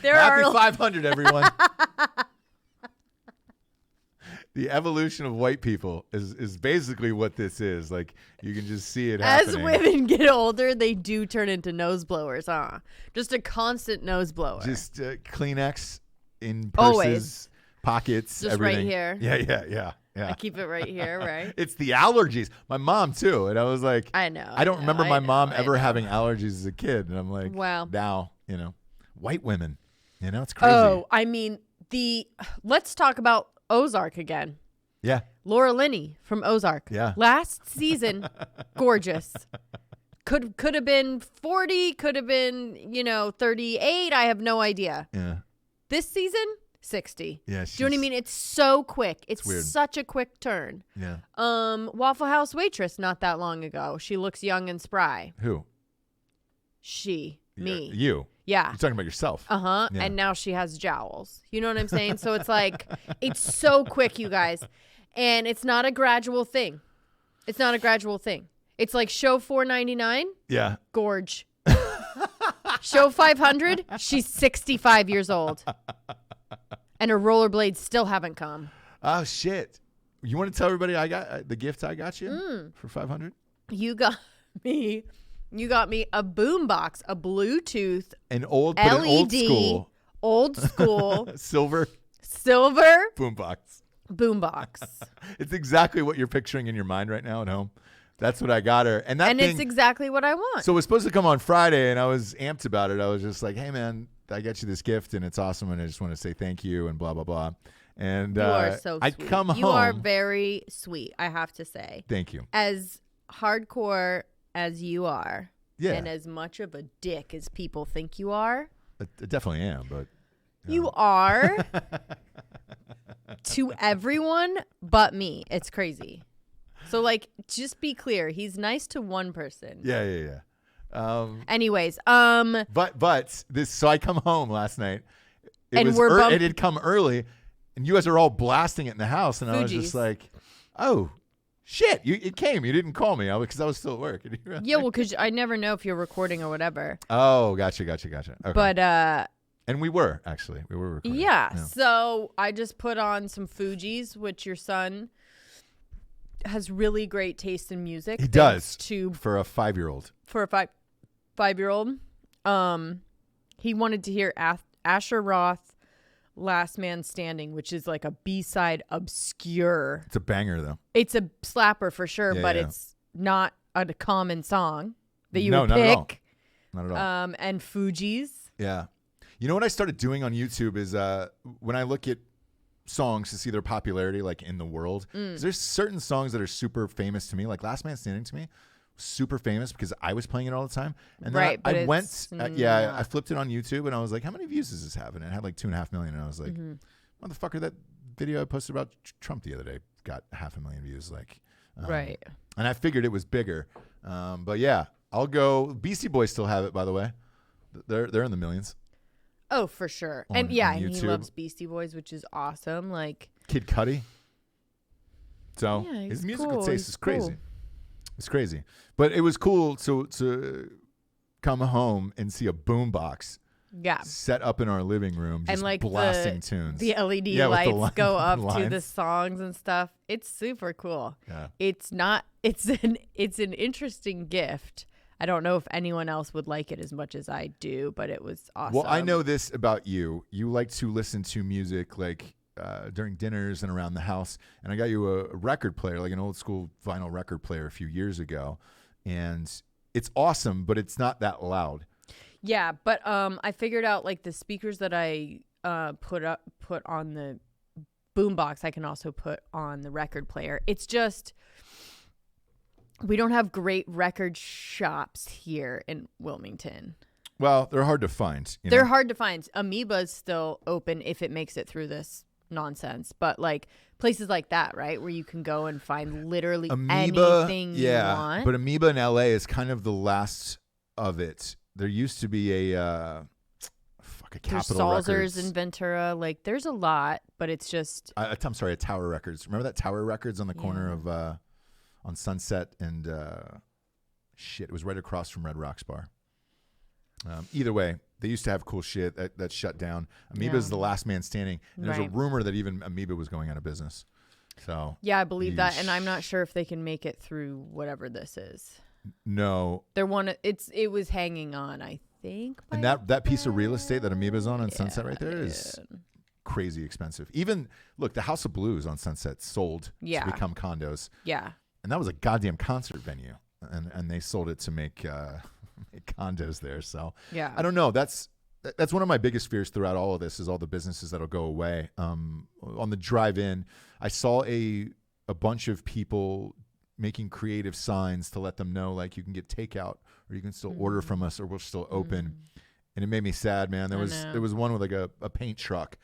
Happy 500, everyone. The evolution of white people is basically what this is. Like, you can just see it happening. As women get older, they do turn into nose blowers, huh? Just a constant nose blower. Just Kleenex in purses, Always. pockets, Just right everything. here. Yeah. I keep it right here, right? It's the allergies. My mom too, and I was like, I know. I don't remember my mom ever know. having allergies as a kid, and I'm like, Wow. Now, white women, it's crazy. Oh, I mean, let's talk about Ozark again. Yeah. Laura Linney from Ozark. Yeah. Last season, gorgeous. Could have been 40, could have been, 38. I have no idea. Yeah. This season, 60. Yeah. Do you know what I mean? It's so quick. It's weird. such a quick turn. Yeah. Waffle House waitress not that long ago. She looks young and spry. Who? Me. You. Yeah. You're talking about yourself. Uh-huh. Yeah. And now she has jowls. You know what I'm saying? So it's like, it's so quick, you guys. And it's not a gradual thing. It's like show $4.99, Yeah. gorge. Show 500, she's 65 years old. And her rollerblades still haven't come. Oh shit! You want to tell everybody I got the gift I got you for 500? You got me a boombox, a Bluetooth An old LED, old school silver boombox. It's exactly what you're picturing in your mind right now at home. That's what I got her, and It's exactly what I want. So it was supposed to come on Friday, and I was amped about it. I was just like, "Hey, man, I got you this gift, and it's awesome, and I just want to say thank you, and blah blah blah." And You are so I sweet. come You home. are very sweet, I have to say. Thank you. As hardcore as you are, Yeah. and as much of a dick as people think you are, I definitely am, but you are to everyone but me. It's crazy. So, like, just be clear. He's nice to one person. yeah. Anyways, But this. So I come home last night. And It had come early, and you guys are all blasting it in the house, and I was Fugees. just like, oh. Shit, it came. You didn't call me because I was still at work. yeah, well, because I never know if you're recording or whatever. Oh, gotcha. Okay. But, And we were, actually. We were recording. yeah, so I just put on some Fugees, which your son has really great taste in music. He does. To For a 5-year-old. for a five-year-old. He wanted to hear Asher Roth, Last Man Standing, which is like a B-side obscure. It's a banger, though. It's a slapper for sure, Yeah, but yeah. it's not a common song that you No, would not at all. pick. Not at all. And Fugees. Yeah. You know what I started doing on YouTube is when I look at songs to see their popularity like in the world, 'cause there's certain songs that are super famous to me, like Last Man Standing to me, super famous because I was playing it all the time. And then Right, but I went, it's I flipped it on YouTube and I was like, how many views does this have? And it had like 2.5 million. And I was like, motherfucker, that video I posted about Trump the other day got 500,000 views. Like, Right. And I figured it was bigger. But yeah, I'll go. Beastie Boys still have it, by the way. They're in the millions. Oh, for sure. On- And yeah, on and he YouTube. loves Beastie Boys, which is awesome. Like, Kid Cudi. So Yeah, his he's musical cool. taste He's is crazy. cool. It's crazy. But it was cool to come home and see a boombox yeah. set up in our living room, just And like blasting tunes. the LED Yeah, with the lights go up to the lines. songs and stuff. It's super cool. Yeah. It's not. It's an interesting gift. I don't know if anyone else would like it as much as I do, but it was awesome. Well, I know this about you. You like to listen to music like during dinners and around the house. And I got you a record player, like an old school vinyl record player a few years ago. And it's awesome, but it's not that loud. Yeah, but I figured out like the speakers that I put on the boombox, I can also put on the record player. It's just we don't have great record shops here in Wilmington. Well, they're hard to find. You They're know? hard to find. Amoeba's still open if it makes it through this nonsense, but like places like that, right, where you can go and find literally anything you want. But Amoeba in LA is kind of the last of it. There used to be a There's Capitol Salzers Records. in Ventura. Like there's a lot, but it's just I'm sorry, a Tower Records. Remember that Tower Records on the corner of on Sunset and it was right across from Red Rocks Bar. Either way, they used to have cool shit that shut down. Amoeba's the last man standing. And there's a Right. rumor that even Amoeba was going out of business. So yeah, I believe that, and yeesh. I'm not sure if they can make it through whatever this is. No. They're it was hanging on, I think. And by that piece of real estate that Amoeba's on Sunset right there dude. is crazy expensive. Even look, the House of Blues on Sunset sold Yeah. to become condos. Yeah. And that was a goddamn concert venue. And they sold it to make condos there. So Yeah. I don't know. That's one of my biggest fears throughout all of this is all the businesses that'll go away. On the drive in, I saw a bunch of people making creative signs to let them know like you can get takeout or you can still order from us or we're still open. And it made me sad, man. There was one with like a paint truck.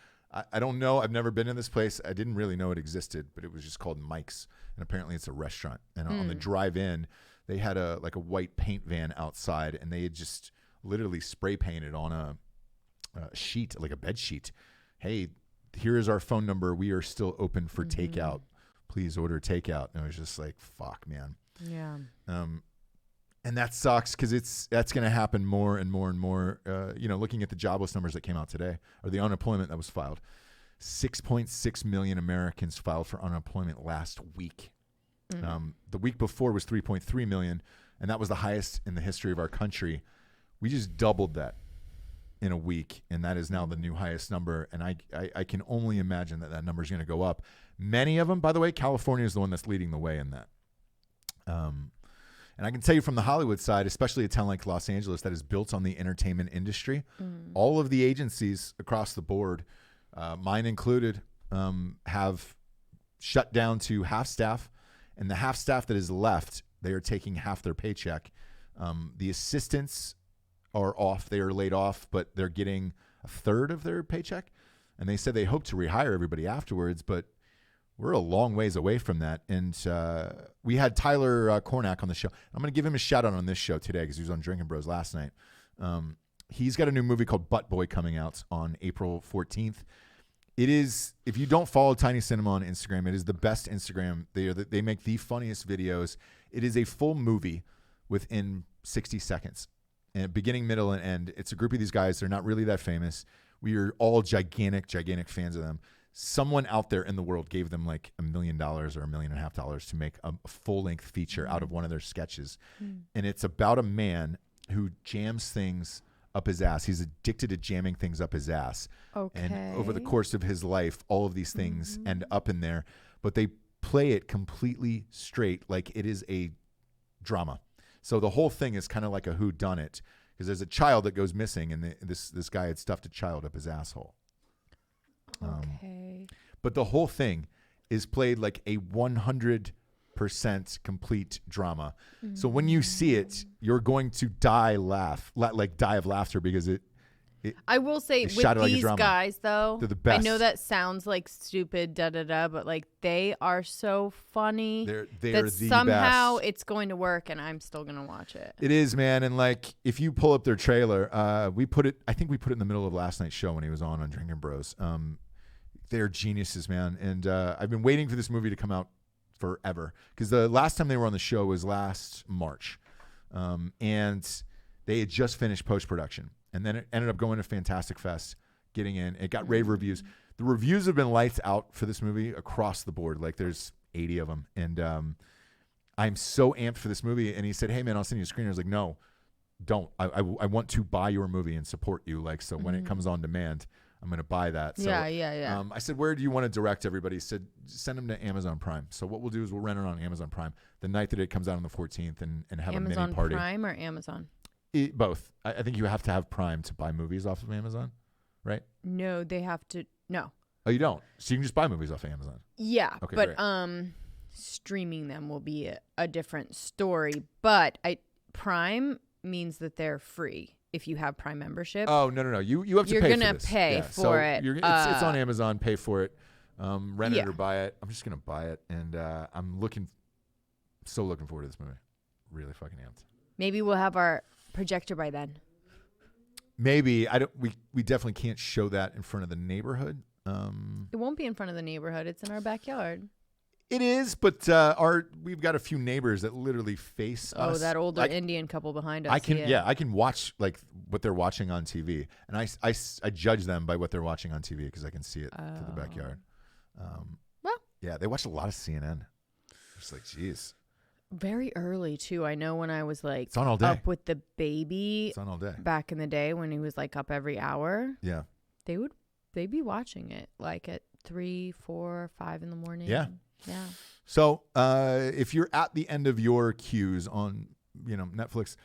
I don't know. I've never been in this place. I didn't really know it existed, but it was just called Mike's. And apparently it's a restaurant. And on the drive in, they had a white paint van outside and they had just literally spray painted on a sheet, like a bed sheet. Hey, here is our phone number. We are still open for takeout. Please order takeout. And it was just like, fuck, man. Yeah. And that sucks because that's going to happen more and more and more. Looking at the jobless numbers that came out today or the unemployment that was filed, 6.6 million Americans filed for unemployment last week. The week before was 3.3 million, and that was the highest in the history of our country. We just doubled that in a week, and that is now the new highest number. And I can only imagine that number is going to go up. Many of them, by the way, California is the one that's leading the way in that. And I can tell you from the Hollywood side, especially a town like Los Angeles that is built on the entertainment industry, all of the agencies across the board, mine included, have shut down to half staff, and the half staff that is left, they are taking half their paycheck. The assistants are off. They are laid off, but they're getting a third of their paycheck. And they said they hope to rehire everybody afterwards, but we're a long ways away from that. And we had Tyler Cornack on the show. I'm going to give him a shout out on this show today because he was on Drinkin Bros last night. He's got a new movie called Butt Boy coming out on April 14th. It is, if you don't follow Tiny Cinema on Instagram, it is the best Instagram. They make the funniest videos. It is a full movie within 60 seconds. And beginning, middle, and end. It's a group of these guys. They're not really that famous. We are all gigantic fans of them. Someone out there in the world gave them like $1 million or $1.5 million to make a full-length feature out of one of their sketches. And it's about a man who jams things up his ass. He's addicted to jamming things up his ass. Okay. And over the course of his life, all of these things end up in there, but they play it completely straight like it is a drama. So the whole thing is kind of like a whodunit because there's a child that goes missing, and this guy had stuffed a child up his asshole. Okay. But the whole thing is played like a 100% complete drama. So when you see it, you're going to die of laughter because I will say They with shot it like a these drama. guys though, They're the I best. know that sounds like stupid but like they are so funny They're that the somehow best. it's going to work and I'm still going to watch it. It is, man. And like, if you pull up their trailer, I think we put it in the middle of last night's show when he was on Drinkin Bros. They're geniuses, man. And I've been waiting for this movie to come out forever because the last time they were on the show was last March. And they had just finished post-production. And then it ended up going to Fantastic Fest, getting in. It got rave reviews. The reviews have been lights out for this movie across the board. Like there's 80 of them. And I'm so amped for this movie. And he said, hey, man, I'll send you a screener. I was like, no, don't. I want to buy your movie and support you. Like, so when it comes on demand, I'm going to buy that. So, Yeah. I said, where do you want to direct everybody? He said, send them to Amazon Prime. So what we'll do is we'll rent it on Amazon Prime the night that it comes out on the 14th and have a Amazon mini party. Prime or Amazon? Both. I think you have to have Prime to buy movies off of Amazon, right? No, they have to. No. Oh, you don't? So you can just buy movies off of Amazon. Yeah, Okay, but great. streaming them will be a different story. But Prime means that they're free if you have Prime membership. Oh, no. You have to You're pay gonna for this. pay So for it. It's on Amazon. Pay for it. Rent it Yeah. or buy it. I'm just going to buy it. And I'm so looking forward to this movie. Really fucking amped. Maybe we'll have our projector by then. Maybe. We definitely can't show that in front of the neighborhood. It won't be in front of the neighborhood. It's in our backyard. It is, but we've got a few neighbors that literally face us. Oh, that older Like, Indian couple behind us. I can watch like what they're watching on TV, and I judge them by what they're watching on TV because I can see it through the backyard. Well. Yeah, they watch a lot of CNN. Just like, geez, Very early too. I know when I was like it's on all day. up with the baby It's on all day. back in the day when he was like up every hour, Yeah, they'd be watching it like at 3, 4, 5 in the morning. Yeah. Yeah. So if you're at the end of your queues on, Netflix,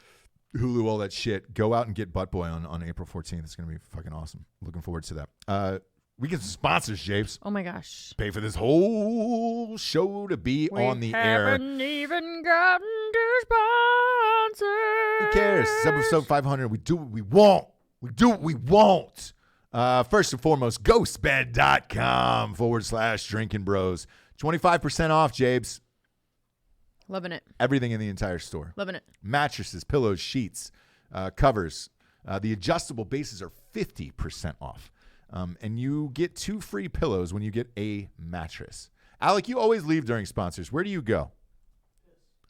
Hulu, all that shit, go out and get Butt Boy on April 14th. It's going to be fucking awesome. Looking forward to that. We get some sponsors, Japes. Oh my gosh. Pay for this whole show to be on the air. haven't even gotten to sponsors. Who cares? It's episode 500. We do what we want. We do what we want. First and foremost, ghostbed.com/Drinkin Bros. 25% off, Jabes. Loving it. Everything in the entire store. Loving it. Mattresses, pillows, sheets, covers. The adjustable bases are 50% off. And you get 2 free pillows when you get a mattress. Alec, you always leave during sponsors. Where do you go?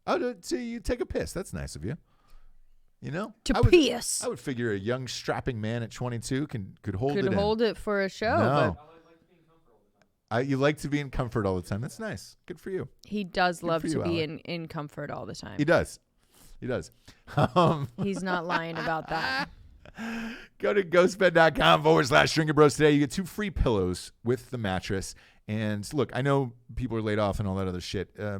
Oh, so you take a piss. That's nice of you. Piss. I would figure a young strapping man at 22 could hold it Could in. hold it for a show, No. but You like to be in comfort all the time. That's nice. Good for you. he does love for to you, be Alec. in comfort all the time. He does. He's not lying about that. Go to ghostbed.com/Drinkin Bros today. You get 2 free pillows with the mattress. And look, I know people are laid off and all that other shit. Their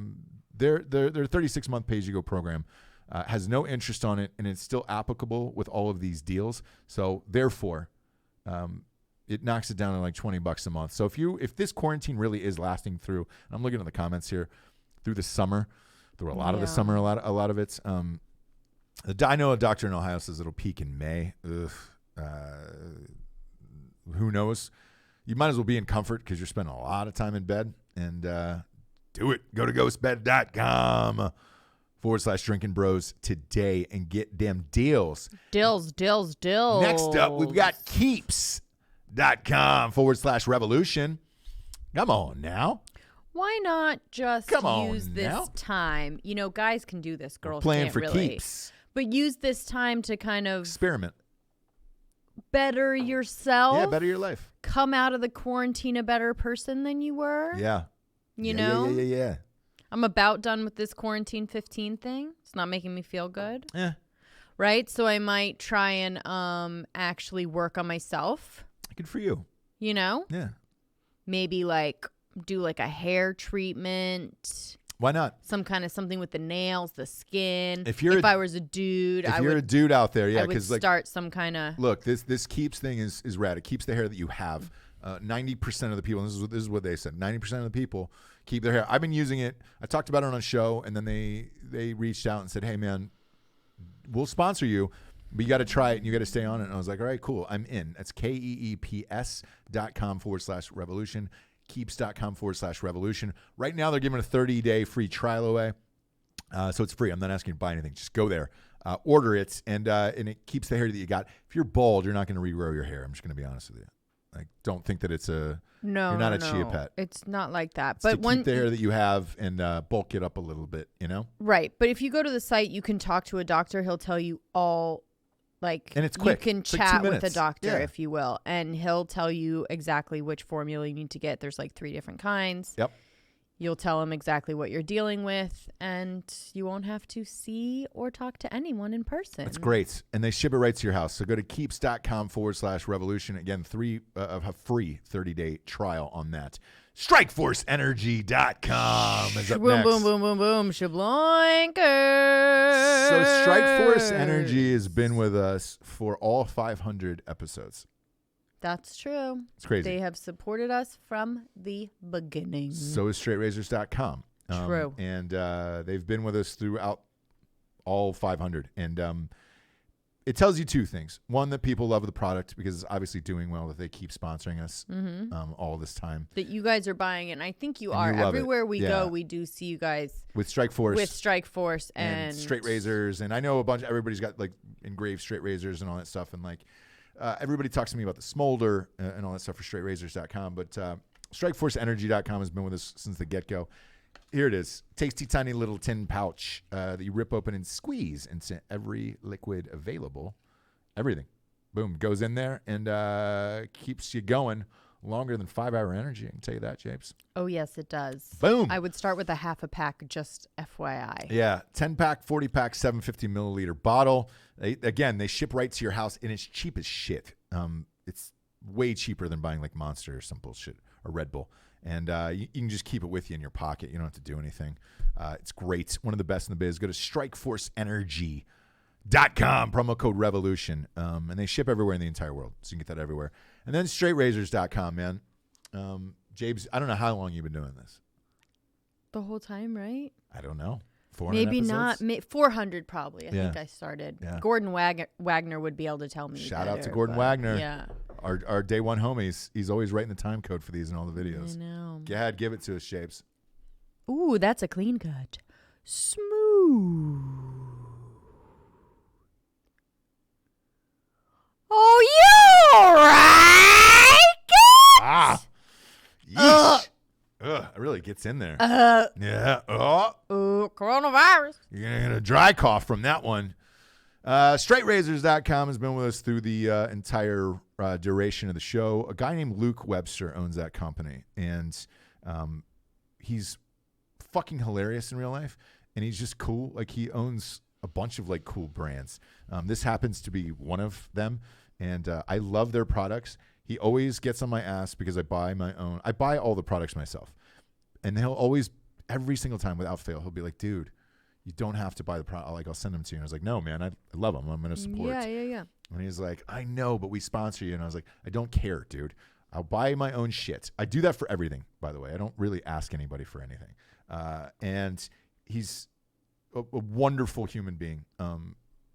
36-month pay-as-you-go program has no interest on it, and it's still applicable with all of these deals. So therefore, it knocks it down to like $20 a month. So if this quarantine really is lasting through, I'm looking at the comments here, through the summer, through a lot of the summer, a lot of it's. I know a doctor in Ohio says it'll peak in May. Ugh. Who knows? You might as well be in comfort because you're spending a lot of time in bed. And do it. Go to ghostbed.com/Drinkin Bros today and get them deals. Deals. Next up, we've got Keeps.com/Revolution. Come on now. Why not just use this now. time? You know, guys can do this. Girls Playing can't for really. keeps. But use this time to kind of Experiment. better yourself. Yeah, better your life. Come out of the quarantine a better person than you were. Yeah. You know? Yeah. I'm about done with this quarantine 15 thing. It's not making me feel good. Yeah. Right? So I might try and actually work on myself. Good for you. You know? Yeah. Maybe like do like a hair treatment. Why not? Some kind of something with the nails, the skin. If I was a dude, if you're a dude out there, yeah, I would because start some kind of. Look, this Keeps thing is rad. It keeps the hair that you have. 90% of the people, and this is what they said. 90% of the people keep their hair. I've been using it. I talked about it on a show, and then they reached out and said, "Hey, man, we'll sponsor you, but you got to try it and you got to stay on it." And I was like, "All right, cool, I'm in." That's KEEPS.com/revolution. Keeps.com/revolution. Right now, they're giving a 30-day free trial away. So it's free. I'm not asking you to buy anything. Just go there, order it, and it keeps the hair that you got. If you're bald, you're not going to regrow your hair. I'm just going to be honest with you. Like, don't think that it's you're not a chia pet. It's not like that. It's but to keep the hair that you have and bulk it up a little bit, you know? Right. But if you go to the site, you can talk to a doctor. He'll tell you all. Like, and it's quick. You can it's like chat 2 with a minutes. doctor, if you will, and he'll tell you exactly which formula you need to get. There's like 3 different kinds. Yep. You'll tell him exactly what you're dealing with, and you won't have to see or talk to anyone in person. It's great. And they ship it right to your house. So go to keeps.com/revolution. Again, a free 30-day trial on that. StrikeForceEnergy.com is up next. Boom, shabloinkers. So Strikeforce Energy has been with us for all 500 episodes. That's true. It's crazy. They have supported us from the beginning. So is StraightRazors.com. True. And they've been with us throughout all 500. And it tells you 2 things. One, that people love the product because it's obviously doing well, that they keep sponsoring us all this time. That you guys are buying it. And I think you And are. you love Everywhere it. we go, we do see you guys with Strikeforce. With Strikeforce and Straight Razors. And I know everybody's got like engraved straight razors and all that stuff. And like everybody talks to me about the smolder and all that stuff for StraightRazors.com. But StrikeForceEnergy.com has been with us since the get-go. Here it is. Tasty, tiny little tin pouch that you rip open and squeeze into every liquid available. Everything. Boom. Goes in there and keeps you going longer than 5-hour energy. I can tell you that, Japes. Oh, yes, it does. Boom. I would start with a half a pack, just FYI. Yeah. 10-pack, 40-pack, 750-milliliter bottle. They ship right to your house, and it's cheap as shit. It's way cheaper than buying like Monster or some bullshit or Red Bull. And you can just keep it with you in your pocket. You don't have to do anything. It's great. One of the best in the biz. Go to StrikeForceEnergy.com, promo code REVOLUTION. And they ship everywhere in the entire world. So you can get that everywhere. And then StraightRazors.com, man. James, I don't know how long you've been doing this. The whole time, right? I don't know. 400 Maybe episodes? not. 400 probably. I Yeah. think I started. Yeah. Gordon Wagner would be able to tell me. Shout out to better, Gordon but Wagner. Yeah. Our day one homies. He's always writing the time code for these in all the videos. I know. Go ahead, give it to us, Shapes. Ooh, that's a clean cut. Smooth. Oh, you right? Ah. Yeesh. Ugh, it really gets in there. Yeah. Oh. Coronavirus. You're going to get a dry cough from that one. StraightRazors.com has been with us through the entire duration of the show. A guy named Luke Webster owns that company, and he's fucking hilarious in real life, and he's just cool. Like, he owns a bunch of like cool brands. This happens to be one of them, and I love their products. He always gets on my ass because I buy my own. I buy all the products myself, and he'll always, every single time without fail, he'll be like, "Dude, you don't have to buy the product. Like, I'll send them to you." And I was like, "No, man, I love them. I'm going to support." Yeah. And he's like, I know, but we sponsor you. And I was like, I don't care, dude. I'll buy my own shit. I do that for everything, by the way. I don't really ask anybody for anything. And he's a wonderful human being,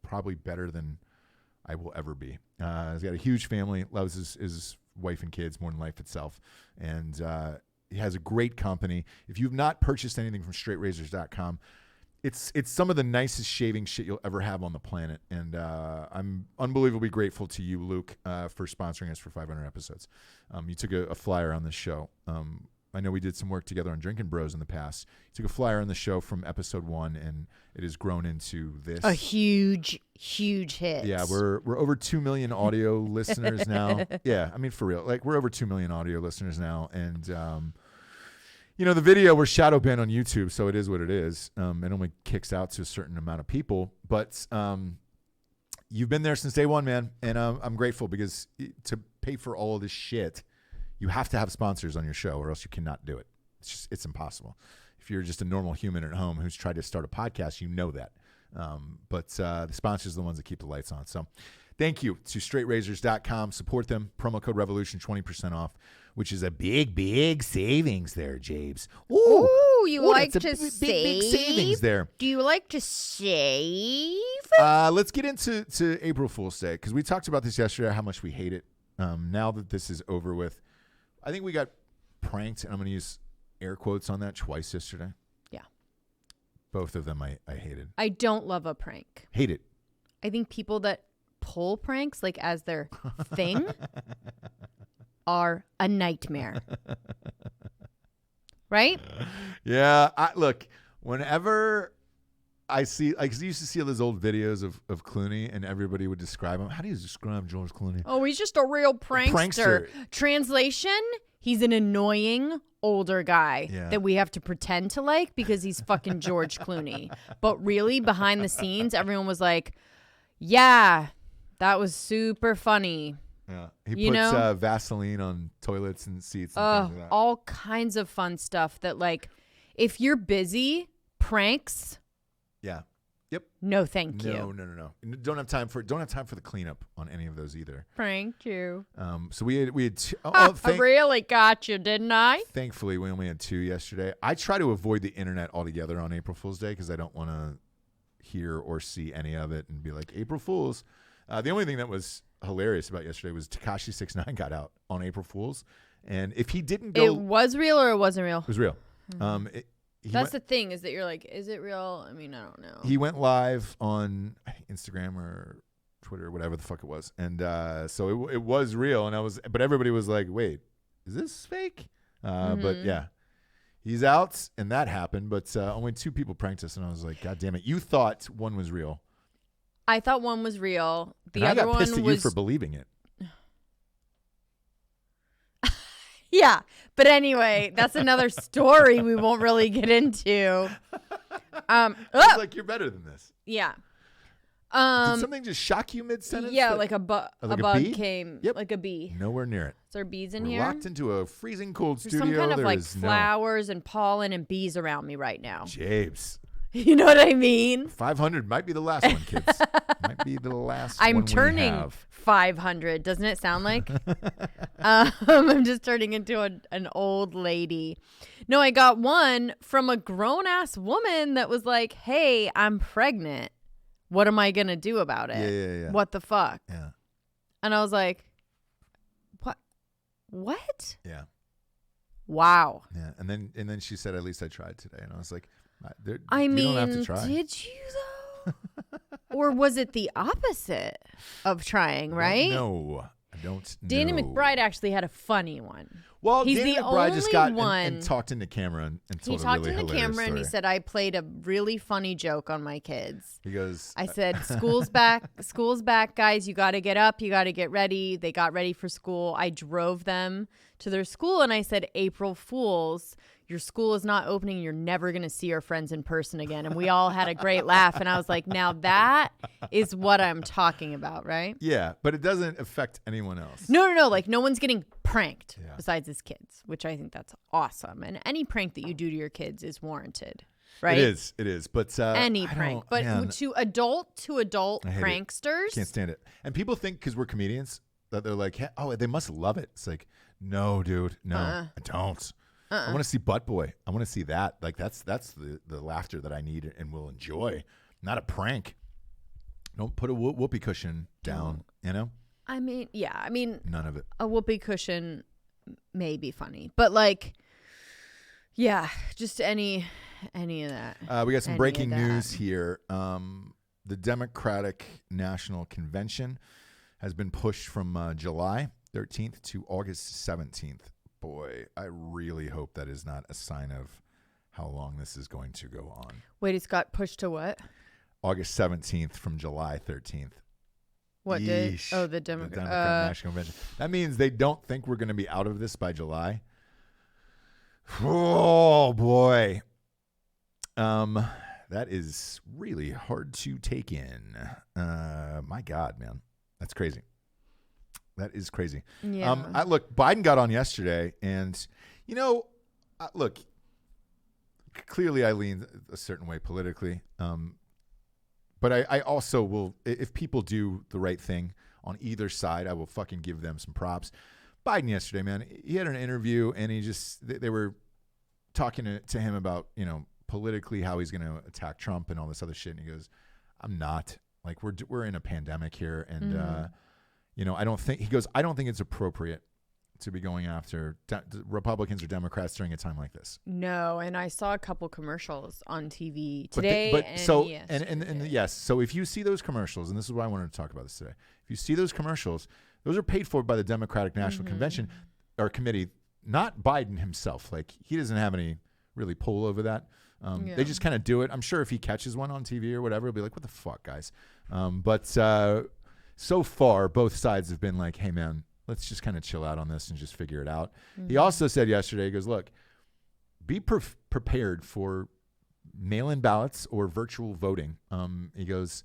probably better than I will ever be. He's got a huge family, loves his wife and kids more than life itself. And he has a great company. If you've not purchased anything from straightrazors.com, it's some of the nicest shaving shit you'll ever have on the planet. And I'm unbelievably grateful to you, Luke, for sponsoring us for 500 episodes. You took a flyer on this show. I know we did some work together on Drinkin Bros in the past. You took a flyer on the show from episode 1, and it has grown into this. A huge hit. Yeah, we're over 2 million audio listeners now. Yeah, I mean, for real. Like, we're over 2 million audio listeners now. And, the video, we're shadow banned on YouTube, so it is what it is. It only kicks out to a certain amount of people. But you've been there since day one, man. And I'm grateful because to pay for all of this shit, you have to have sponsors on your show or else you cannot do it. It's impossible. If you're just a normal human at home who's tried to start a podcast, you know that. But the sponsors are the ones that keep the lights on. So thank you to straightrazors.com. Support them. Promo code REVOLUTION, 20% off, which is a big savings there, Jabes. Ooh, you like to big save? savings there. Do you like to save? Let's get into April Fool's Day because we talked about this yesterday, how much we hate it. Now that this is over with, I think we got pranked, and I'm going to use air quotes on that twice yesterday. Yeah. Both of them I hated. I don't love a prank. Hate it. I think people that pull pranks like as their thing are a nightmare. Right? Yeah. Look, whenever I see, like, 'cause I used to see all those old videos of Clooney, and everybody would describe him. How do you describe George Clooney? Oh, he's just a real prankster. Translation, he's an annoying older guy that we have to pretend to like because he's fucking George Clooney. But really, behind the scenes, everyone was like, yeah, that was super funny. Yeah. He puts Vaseline on toilets and seats and things like that. All kinds of fun stuff that, like, if you're busy, pranks... Yeah. Yep. No, thank you. No. Don't have time for the cleanup on any of those either. Pranked you. So we had two, I really got you, didn't I? Thankfully, we only had 2 yesterday. I try to avoid the internet altogether on April Fool's Day because I don't want to hear or see any of it and be like, April Fools. The only thing that was hilarious about yesterday was Tekashi 6ix9ine got out on April Fool's, and if he didn't go, it was real or it wasn't real. It was real. Mm-hmm. That's the thing, is that you're like, is it real? I mean, I don't know. He went live on Instagram or Twitter or whatever the fuck it was. And so it was real. But everybody was like, wait, is this fake? But yeah, he's out, and that happened. But only 2 people pranked us, and I was like, God damn it. You thought one was real. I thought one was real. The and other I got one pissed at was... you for believing it. Yeah, but anyway, that's another story we won't really get into. It's like, you're better than this. Yeah. Did something just shock you mid-sentence? Yeah, like a bug bee? came. Yep. Like a bee. Nowhere near it. Is there bees in We're here? locked into a freezing cold There's studio. some kind of There like is flowers and pollen and bees around me right now. James. You know what I mean? 500 might be the last one, kids. Might be the last one I'm we turning have. 500. Doesn't it sound like? I'm just turning into an old lady. No, I got one from a grown-ass woman that was like, hey, I'm pregnant. What am I going to do about it? Yeah. What the fuck? Yeah. And I was like, what? Yeah. Wow. Yeah. And then she said, at least I tried today. And I was like, you mean, don't have to try. Did you though? Or was it the opposite of trying, right? No, I don't know. Danny McBride actually had a funny one. Well, he's Danny the McBride just got one. and talked into camera and told He a talked really into hilarious camera story. and he said, I played a really funny joke on my kids. He goes, I said, school's back, guys. You got to get up. You got to get ready. They got ready for school. I drove them to their school and I said, April Fools, your school is not opening. You're never going to see your friends in person again. And we all had a great laugh. And I was like, now that is what I'm talking about, right? yeah, but it doesn't affect anyone else. No. Like, no one's getting pranked besides his kids, which I think that's awesome. And any prank that you do to your kids is warranted. right? It is. But Any I prank, don't- but man, to adult I hate it. pranksters, can't stand it. And people think because we're comedians that they're like, oh, they must love it. It's like, no, dude, no, I don't. I want to see Butt Boy. I want to see that. Like that's the laughter that I need and will enjoy, not a prank. Don't put a whoopee cushion down. You know. I mean, None of it. a whoopee cushion may be funny, but like, yeah, just any of that. We got some Any breaking of that. news here. The Democratic National Convention has been pushed from July 13th to August 17th. Boy, I really hope that is not a sign of how long this is going to go on. Wait, it's got pushed to what? August 17th from July 13th. What did? Yeesh. Oh, the The Democrat. Democratic National Convention. That means they don't think we're going to be out of this by July. Oh, boy. That is really hard to take in. My God, man. That's crazy. That is crazy. Yeah. Look, Biden got on yesterday, and, look, clearly I lean a certain way politically. But I also will, if people do the right thing on either side, I will fucking give them some props. Biden yesterday, man, he had an interview, and they were talking to him about, politically how he's going to attack Trump and all this other shit. And he goes, I'm not. Like, we're in a pandemic here, and, I don't think it's appropriate to be going after Republicans or Democrats during a time like this. No, and I saw a couple commercials on TV today. And yes, so if you see those commercials, and this is why I wanted to talk about this today, if you see those commercials, those are paid for by the Democratic National Convention or committee, not Biden himself. Like, he doesn't have any really pull over that. They just kind of do it. I'm sure if he catches one on TV or whatever, he'll be like, what the fuck, guys? But so far, both sides have been like, hey, man, let's just kind of chill out on this and just figure it out. He also said yesterday, he goes, look, be prepared for mail-in ballots or virtual voting. He goes,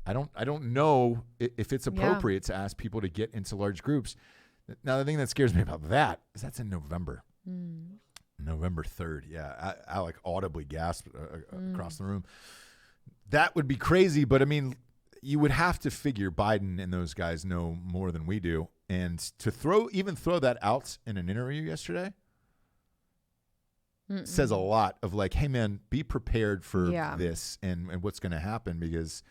I don't know if it's appropriate to ask people to get into large groups. Now, the thing that scares me about that is that's in November. November 3rd. Yeah. Alec audibly gasped across the room. That would be crazy. But I mean, you would have to figure Biden and those guys know more than we do. And to throw that out in an interview yesterday says a lot of like, hey, man, be prepared for this and what's going to happen because,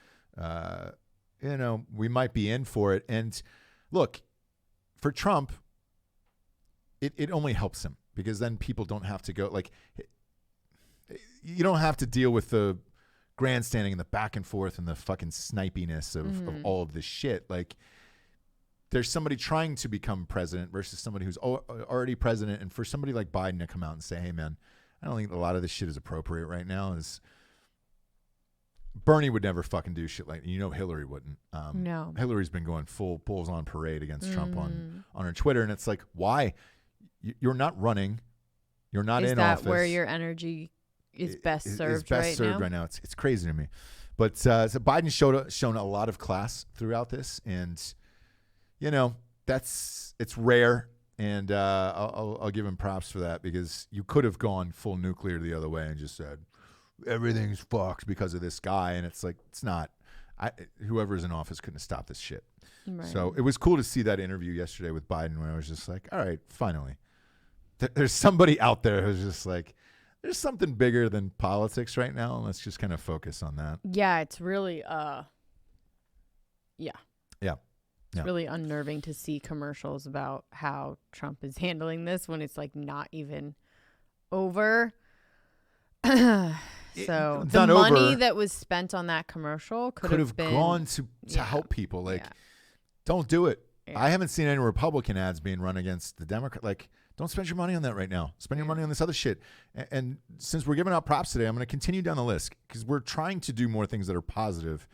we might be in for it. And look, for Trump, it only helps him because then people don't have to go like you don't have to deal with the grandstanding and the back and forth and the fucking snipiness of all of this shit. Like, there's somebody trying to become president versus somebody who's already president. And for somebody like Biden to come out and say, hey, man, I don't think a lot of this shit is appropriate right now. Is Bernie would never fucking do shit like, Hillary wouldn't. No. Hillary's been going full bulls on parade against Trump on her Twitter. And it's like, why? You're not running. You're not in office. Is that where your energy is best served right now? It's crazy to me. But so Biden shown a lot of class throughout this. And, it's rare. And I'll give him props for that because you could have gone full nuclear the other way and just said, everything's fucked because of this guy. And it's like, it's not. Whoever's in office couldn't have stopped this shit. Right. So it was cool to see that interview yesterday with Biden where I was just like, all right, finally. There's somebody out there who's just like, there's something bigger than politics right now. And let's just kind of focus on that. Yeah, it's really, It's really unnerving to see commercials about how Trump is handling this when it's like not even over. So the money that was spent on that commercial could have been gone to help people. Like, don't do it. Yeah. I haven't seen any Republican ads being run against the Democrat. Like, don't spend your money on that right now. Spend your money on this other shit. And since we're giving out props today, I'm going to continue down the list because we're trying to do more things that are positive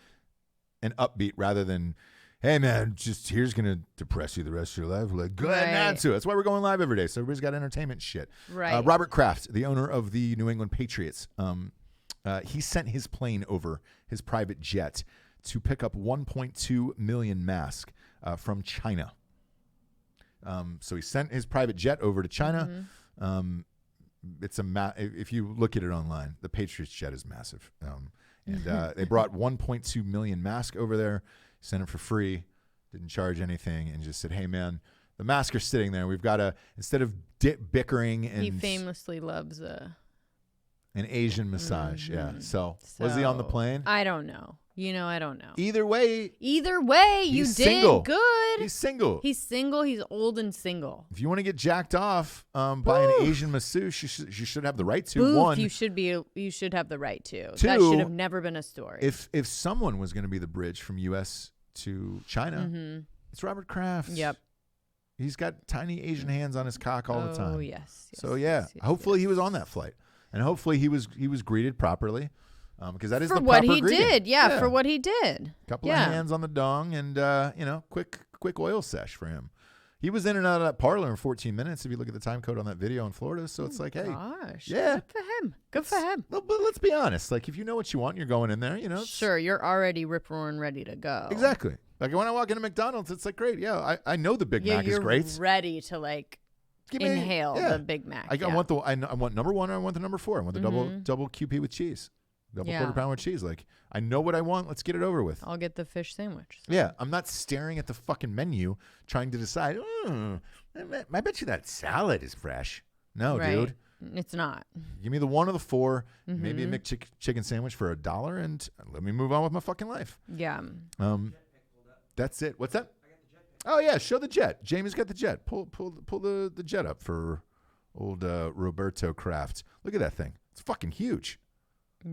and upbeat rather than, hey, man, just here's going to depress you the rest of your life. Like, go ahead and add to it. That's why we're going live every day. So everybody's got entertainment shit. Right. Robert Kraft, the owner of the New England Patriots, he sent his plane over, his private jet, to pick up 1.2 million masks from China. So he sent his private jet over to China it's if you look at it online, the Patriots jet is massive. And they brought 1.2 million masks over there, sent them for free, didn't charge anything, and just said, hey, man, the masks are sitting there. We've got to, instead of bickering and... He famously loves an Asian massage, yeah. So, was he on the plane? I don't know. I don't know. Either way, you he's did single. good. He's single. He's single. He's old and single. If you want to get jacked off by an Asian masseuse, you should have the right to. Boof, One, you should have the right to. Two, that should have never been a story. If someone was going to be the bridge from U.S. to China, it's Robert Kraft. Yep. He's got tiny Asian hands on his cock all the time. Oh yes. So yeah, hopefully he was on that flight, and hopefully he was greeted properly. Because that is for the what proper he greeting. did, yeah, for what he did. Couple of hands on the dong, and quick oil sesh for him. He was in and out of that parlor in 14 minutes. If you look at the time code on that video in Florida, so it's like, hey, gosh, yeah, good for him. Good for him. But let's be honest. Like, if you know what you want, you're going in there. Sure, you're already rip roaring ready to go. Exactly. Like when I walk into McDonald's, it's like, great, yeah, I know the Big Mac is great. You're ready to inhale the Big Mac. I want number one. I want the number 4. I want the double QP with cheese. Double quarter pounder with cheese. Like, I know what I want. Let's get it over with. I'll get the fish sandwich. Yeah, I'm not staring at the fucking menu trying to decide, I bet you that salad is fresh. No, dude. It's not. Give me the 1 or the 4, maybe a McChicken sandwich for $1, and let me move on with my fucking life. Yeah. That's it. What's that? Oh, yeah, show the jet. Jamie's got the jet. Pull the jet up for old Roberto Kraft. Look at that thing. It's fucking huge.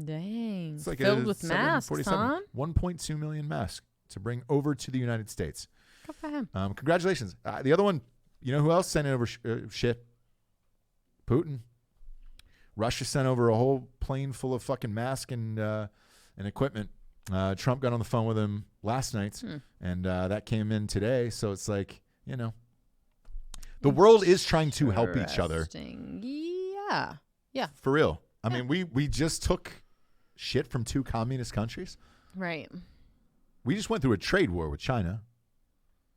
Dang. It's like filled with masks, huh? 1.2 million masks to bring over to the United States. Good for him. Congratulations. The other one, you know who else sent over shit? Putin. Russia sent over a whole plane full of fucking masks and equipment. Trump got on the phone with him last night, and that came in today. So it's like, the world is trying to help each other. Yeah. Yeah. For real. I mean, we just took shit from 2 communist countries. Right. We just went through a trade war with China.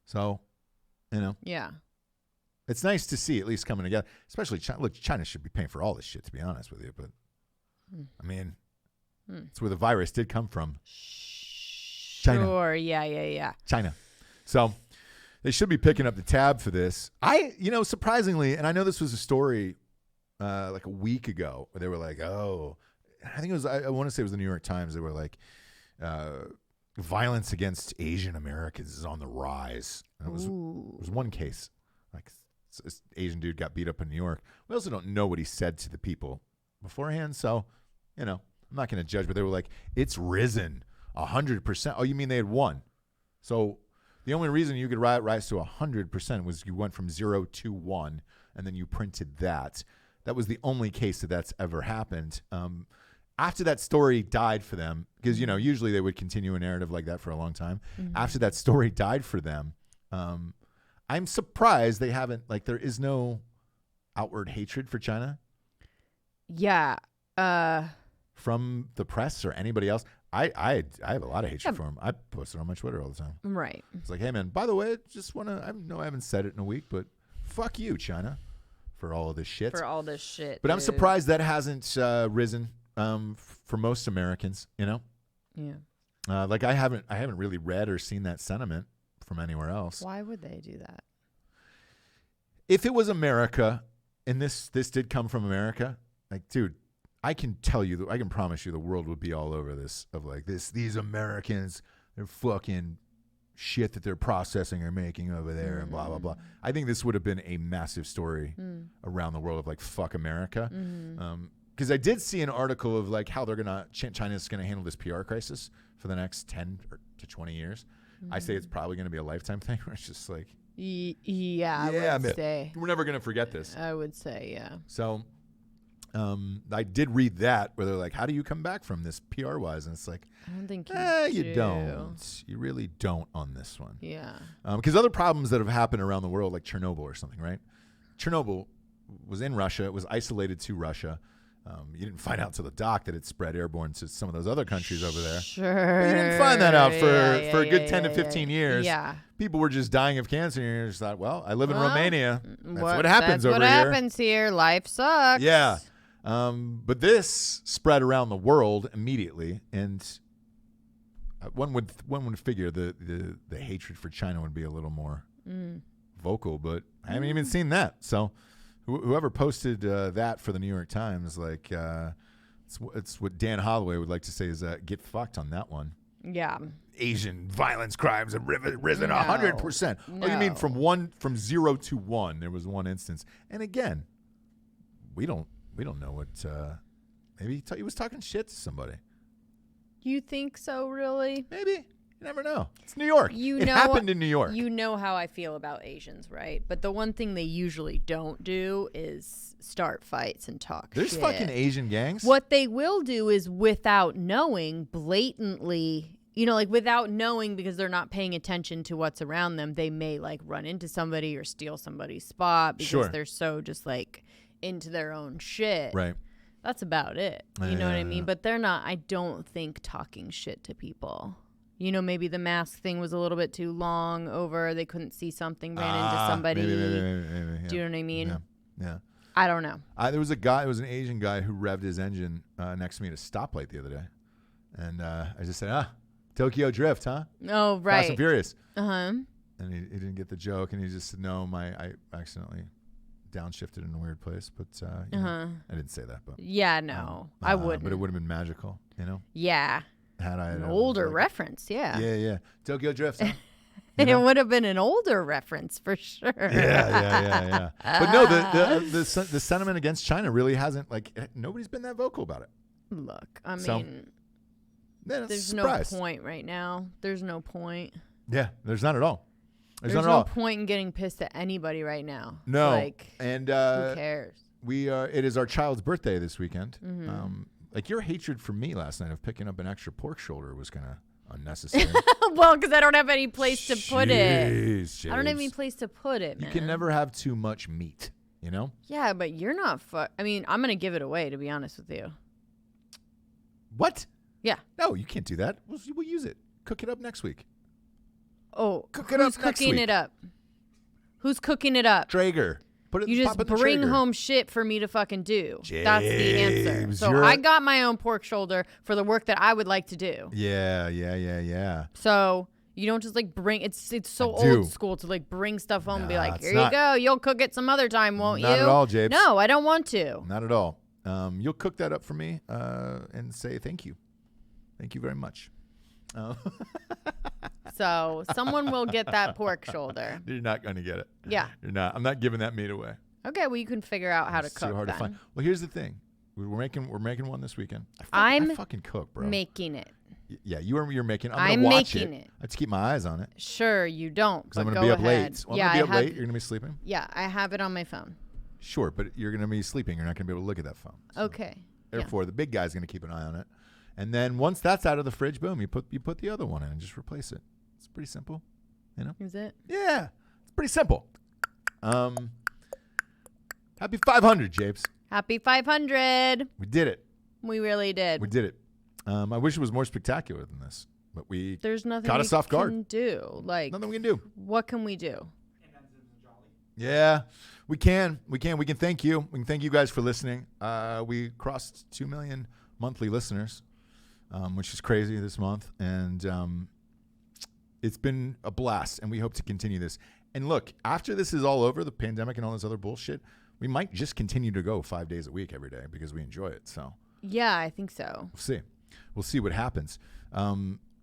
So, Yeah. it's nice to see at least coming together. Especially China. Look, China should be paying for all this shit, to be honest with you. But, I mean, it's where the virus did come from. China. Sure. Yeah. China. So, they should be picking up the tab for this. Surprisingly, and I know this was a story like a week ago where they were like, I think it was, I want to say it was the New York Times. They were like, violence against Asian Americans is on the rise. And it was one case. Like, this Asian dude got beat up in New York. We also don't know what he said to the people beforehand. So, I'm not going to judge, but they were like, it's risen 100%. Oh, you mean they had won? So the only reason you could rise to 100% was you went from 0 to 1, and then you printed that. That was the only case that's ever happened. After that story died for them, because, usually they would continue a narrative like that for a long time. After that story died for them, I'm surprised they haven't, there is no outward hatred for China. Yeah. From the press or anybody else. I have a lot of hatred for him. I post it on my Twitter all the time. Right. It's like, hey, man, by the way, just want to, I know I haven't said it in a week, but fuck you, China. For all of this shit. But I'm surprised that hasn't risen for most Americans, Yeah. I haven't really read or seen that sentiment from anywhere else. Why would they do that? If it was America, and this did come from America, dude, I can tell you, I can promise you the world would be all over this of these Americans, they're fucking shit that they're processing or making over there and blah, blah, blah. I think this would have been a massive story around the world of fuck America. Because I did see an article of how China's going to handle this PR crisis for the next 10 to 20 years. I say it's probably going to be a lifetime thing where it's just I would say. We're never going to forget this. I would say, yeah. So I did read that where they're like, how do you come back from this PR wise? And it's like, I don't think you don't. You really don't on this one. Yeah. Because other problems that have happened around the world, like Chernobyl or something, right? Chernobyl was in Russia. It was isolated to Russia. You didn't find out till the doc that it spread airborne to some of those other countries over there. Sure. But you didn't find that out for Yeah, a good yeah, 10 to yeah, 15 years. Yeah. People were just dying of cancer, and you just thought, well, I live in Romania. That's what That's happens over what here. happens here. Life sucks. Yeah. But this spread around the world immediately, and one would figure the hatred for China would be a little more vocal, but I haven't even seen that. So whoever posted that for the New York Times, like it's what Dan Holloway would like to say is get fucked on that one. Yeah. Asian violence crimes have risen 100%. Oh, you mean from 0 to 1? There was one instance, and again, we don't know what. Maybe he was talking shit to somebody. You think so, really? Maybe. You never know. It's New York. It happened in New York. You know how I feel about Asians, right? But the one thing they usually don't do is start fights and talk There's shit. fucking Asian gangs. What they will do is, without knowing, blatantly, like without knowing, because they're not paying attention to what's around them, they may like run into somebody or steal somebody's spot because they're so just like into their own shit. Right. That's about it. You know what I mean? But they're not, I don't think, talking shit to people. Maybe the mask thing was a little bit too long over. They couldn't see something, ran into somebody. Maybe, yeah. Do you know what I mean? Yeah. I don't know. There was an Asian guy who revved his engine next to me at a stoplight the other day. And I just said, Tokyo Drift, huh? Oh, right. Fast and Furious. Uh-huh. And he didn't get the joke. And he just said, no, I accidentally downshifted in a weird place. But I didn't say that. But yeah, no. I wouldn't. But it would have been magical, Yeah. Had I an older reference, yeah. Yeah. Tokyo Drift, huh? It would have been an older reference for sure. Yeah. But no, the sentiment against China really hasn't, nobody's been that vocal about it. Look, I mean, there's no point right now. There's no point. Yeah, there's not at all. There's no point in getting pissed at anybody right now. No. And who cares? It is our child's birthday this weekend. Mm-hmm. Your hatred for me last night of picking up an extra pork shoulder was kind of unnecessary. Well, because I don't have any place to put it. James. I don't have any place to put it, man. You can never have too much meat, Yeah, but you're not I mean, I'm going to give it away, to be honest with you. What? Yeah. No, you can't do that. We'll use it. Cook it up next week. Oh, Cook it up next week. Who's cooking it up? Who's cooking it up? Traeger. You just bring home shit for me to fucking do. James, that's the answer. So I got my own pork shoulder for the work that I would like to do. Yeah. So you don't just bring it's so old school to bring stuff home and be like, here you go, you'll cook it some other time, won't you? Not at all, Japes. No, I don't want to. Not at all. You'll cook that up for me and say thank you. Thank you very much. So someone will get that pork shoulder. You're not going to get it. Yeah. You're not. I'm not giving that meat away. Okay, well, you can figure out how to cook too hard then. to find. Well, here's the thing. We're making one this weekend. I fucking cook, bro. Making it. Yeah, you're making. I'm gonna watch making it. I have to keep my eyes on it. Sure, you don't. Because I'm going gonna to be up late. Well, yeah, I'm gonna be up late. You're gonna be sleeping. Yeah, I have it on my phone. Sure, but you're gonna be sleeping. You're not gonna be able to look at that phone. So Okay. Therefore, the big guy's gonna keep an eye on it, and then once that's out of the fridge, boom, you put the other one in and just replace it. It's pretty simple, Is it? Yeah, it's pretty simple. Happy 500, Japes. Happy 500. We did it. We really did. We did it. I wish it was more spectacular than this, but There's nothing caught we us off guard. can do. Nothing we can do. What can we do? Yeah, we can. We can thank you. We can thank you guys for listening. We crossed 2 million monthly listeners, which is crazy this month. And it's been a blast, and we hope to continue this. And look, after this is all over, the pandemic and all this other bullshit, we might just continue to go 5 days a week every day because we enjoy it. So yeah, I think so. We'll see what happens.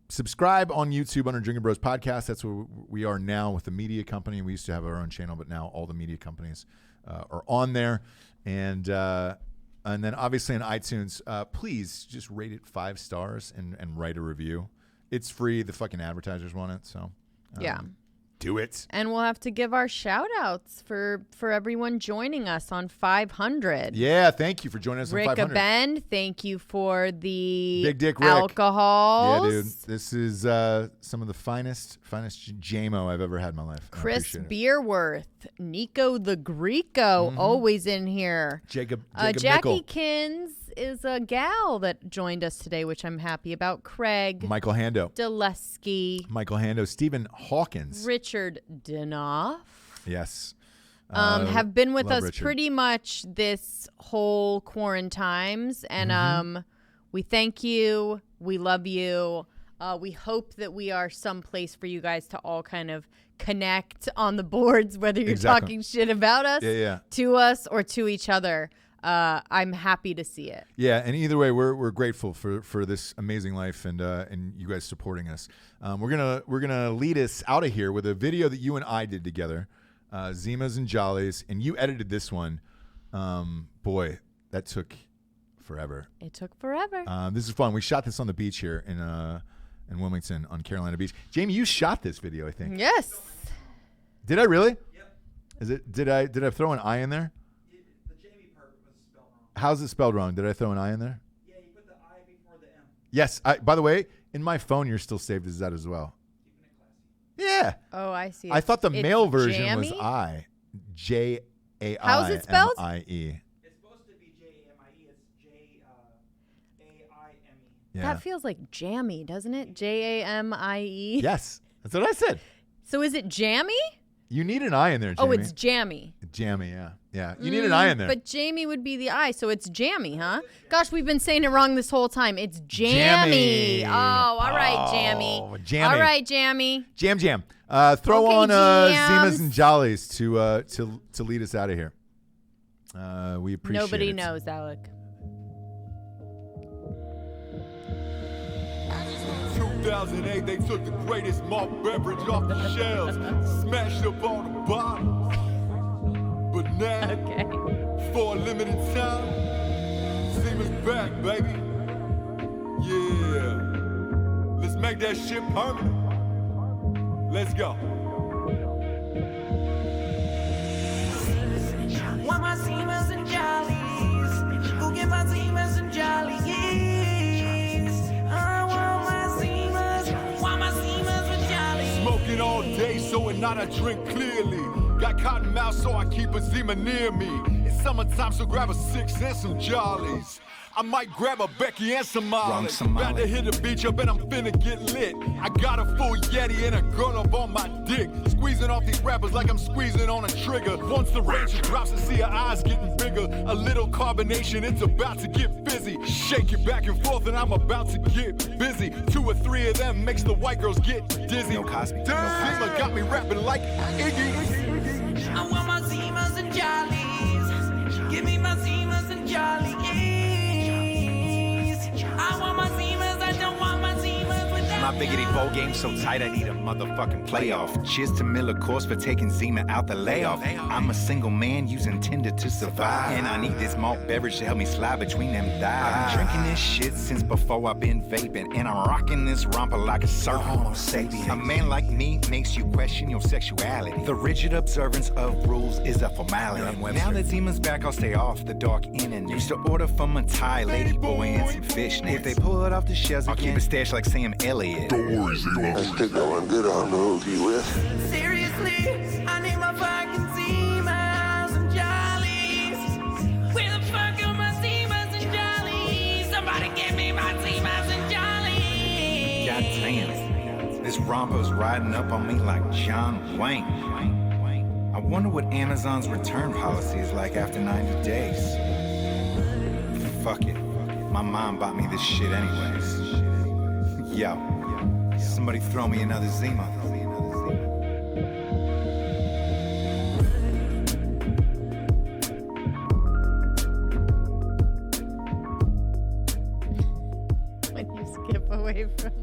Subscribe on YouTube under Drinkin Bros Podcast. That's where we are now with the media company. We used to have our own channel, but now all the media companies are on there. And then obviously on iTunes, please just rate it 5 stars and write a review. It's free. The fucking advertisers want it. So yeah. do it. And we'll have to give our shout outs for everyone joining us on 500. Yeah, thank you for joining us on Rick 500. Bend, thank you for the Big Dick Rick. alcohols. Yeah, dude. This is some of the finest JMO I've ever had in my life. I Chris appreciate it. Beerworth, Nico the Greco, always in here. Jacob Jackie Nickel. Kins is a gal that joined us today, which I'm happy about. Craig Michael Hando. Dulesky, Stephen Hawkins. Richard Dinoff. Yes. Have been with love us Richard. pretty much this whole quarantimes, and we thank you. We love you. We hope that we are someplace for you guys to all kind of connect on the boards, whether you're Exactly. talking shit about us, to us, or to each other. I'm happy to see it. Yeah, and either way, we're grateful for this amazing life and you guys supporting us. We're gonna lead us out of here with a video that you and I did together, Zimas and Jollies, and you edited this one. Boy, that took forever. It took forever. This is fun. We shot this on the beach here in Wilmington on Carolina Beach. Jamie, you shot this video, I think. Yes. Did I really? Yep. Is it? Did I throw an I in there? The Jamie part was spelled wrong. How's it spelled wrong? Did I throw an I in there? Yeah, you put the I before the M. Yes. By the way, in my phone, you're still saved as that as well. Keeping it classy. Yeah. Oh, I see. I thought the It's male version was jammy? I. J-A-I-M-I-E. How's it spelled? It's supposed to be Jamie. It's Jaime. Yeah. That feels like jammy, doesn't it? Jamie. Yes. That's what I said. So is it jammy? You need an I in there, Jamie. Oh, it's jammy. Jammy, yeah. Yeah. You need an I in there. But Jamie would be the I, so it's jammy, huh? Gosh, we've been saying it wrong this whole time. It's jammy. Jammy. Oh, all right, Oh, jammy. jammy. All right, jammy. Jam. Throw Okay, on jams. Zimas and Jollies to lead us out of here. We appreciate it. Nobody knows, Alec. 2008, they took the greatest malt beverage off the shelves, smashed up all the bottles. But now, Okay. for a limited time, Zima's back, baby. Yeah. Let's make that shit permanent. Let's go. Want my Zimas and Jollies? Go get my Zimas and Jollies. I want my Zimas. Want my Zimas with Jollies. Smoking all day, so at night I drink clearly. Got cotton mouth, so I keep a Zima near me. It's summertime, so grab a 6 and some Jollies. I might grab a Becky and some Molly. About to hit the beach up and I'm finna get lit. I got a full Yeti and a girl up on my dick. Squeezing off these rappers like I'm squeezing on a trigger. Once the ranger drops and see her eyes getting bigger. A little carbonation, it's about to get fizzy. Shake it back and forth and I'm about to get busy. 2 or 3 of them makes the white girls get dizzy. No Cosby. Damn, Zima got me rapping like Iggy. I want my Zimas and Jollies. Give me my Zimas and Jollies. I want my Zimas, I don't want my Zimas without My biggity bowl game so tight I need a motherfucking playoff. Cheers to Miller Course for taking Zima out the layoff. I'm a single man using Tinder to survive, and I need this malt beverage to help me slide between them thighs. I've been drinking this shit since before I've been vaping, and I'm rocking this romper like a servant. Homo sapien. A man like me makes you question your sexuality. The rigid observance of rules is a formality. Now that Zima's back, I'll stay off the dark internet. Used to order from a Thai lady boy and some fishnets. If they pull it off the shelves, I'll keep it stashed like Sam Elliott. Let's stick that one good on the hook you with. Seriously, I need my fucking Zimas and Jollies. Where the fuck are my Zimas and Jollies? Somebody give me my Zimas and Jollies. God damn, this rompo's riding up on me like John Wayne. I wonder what Amazon's return policy is like after 90 days. Fuck it, my mom bought me this shit anyways. Yo, somebody throw me another Zima. When you skip away from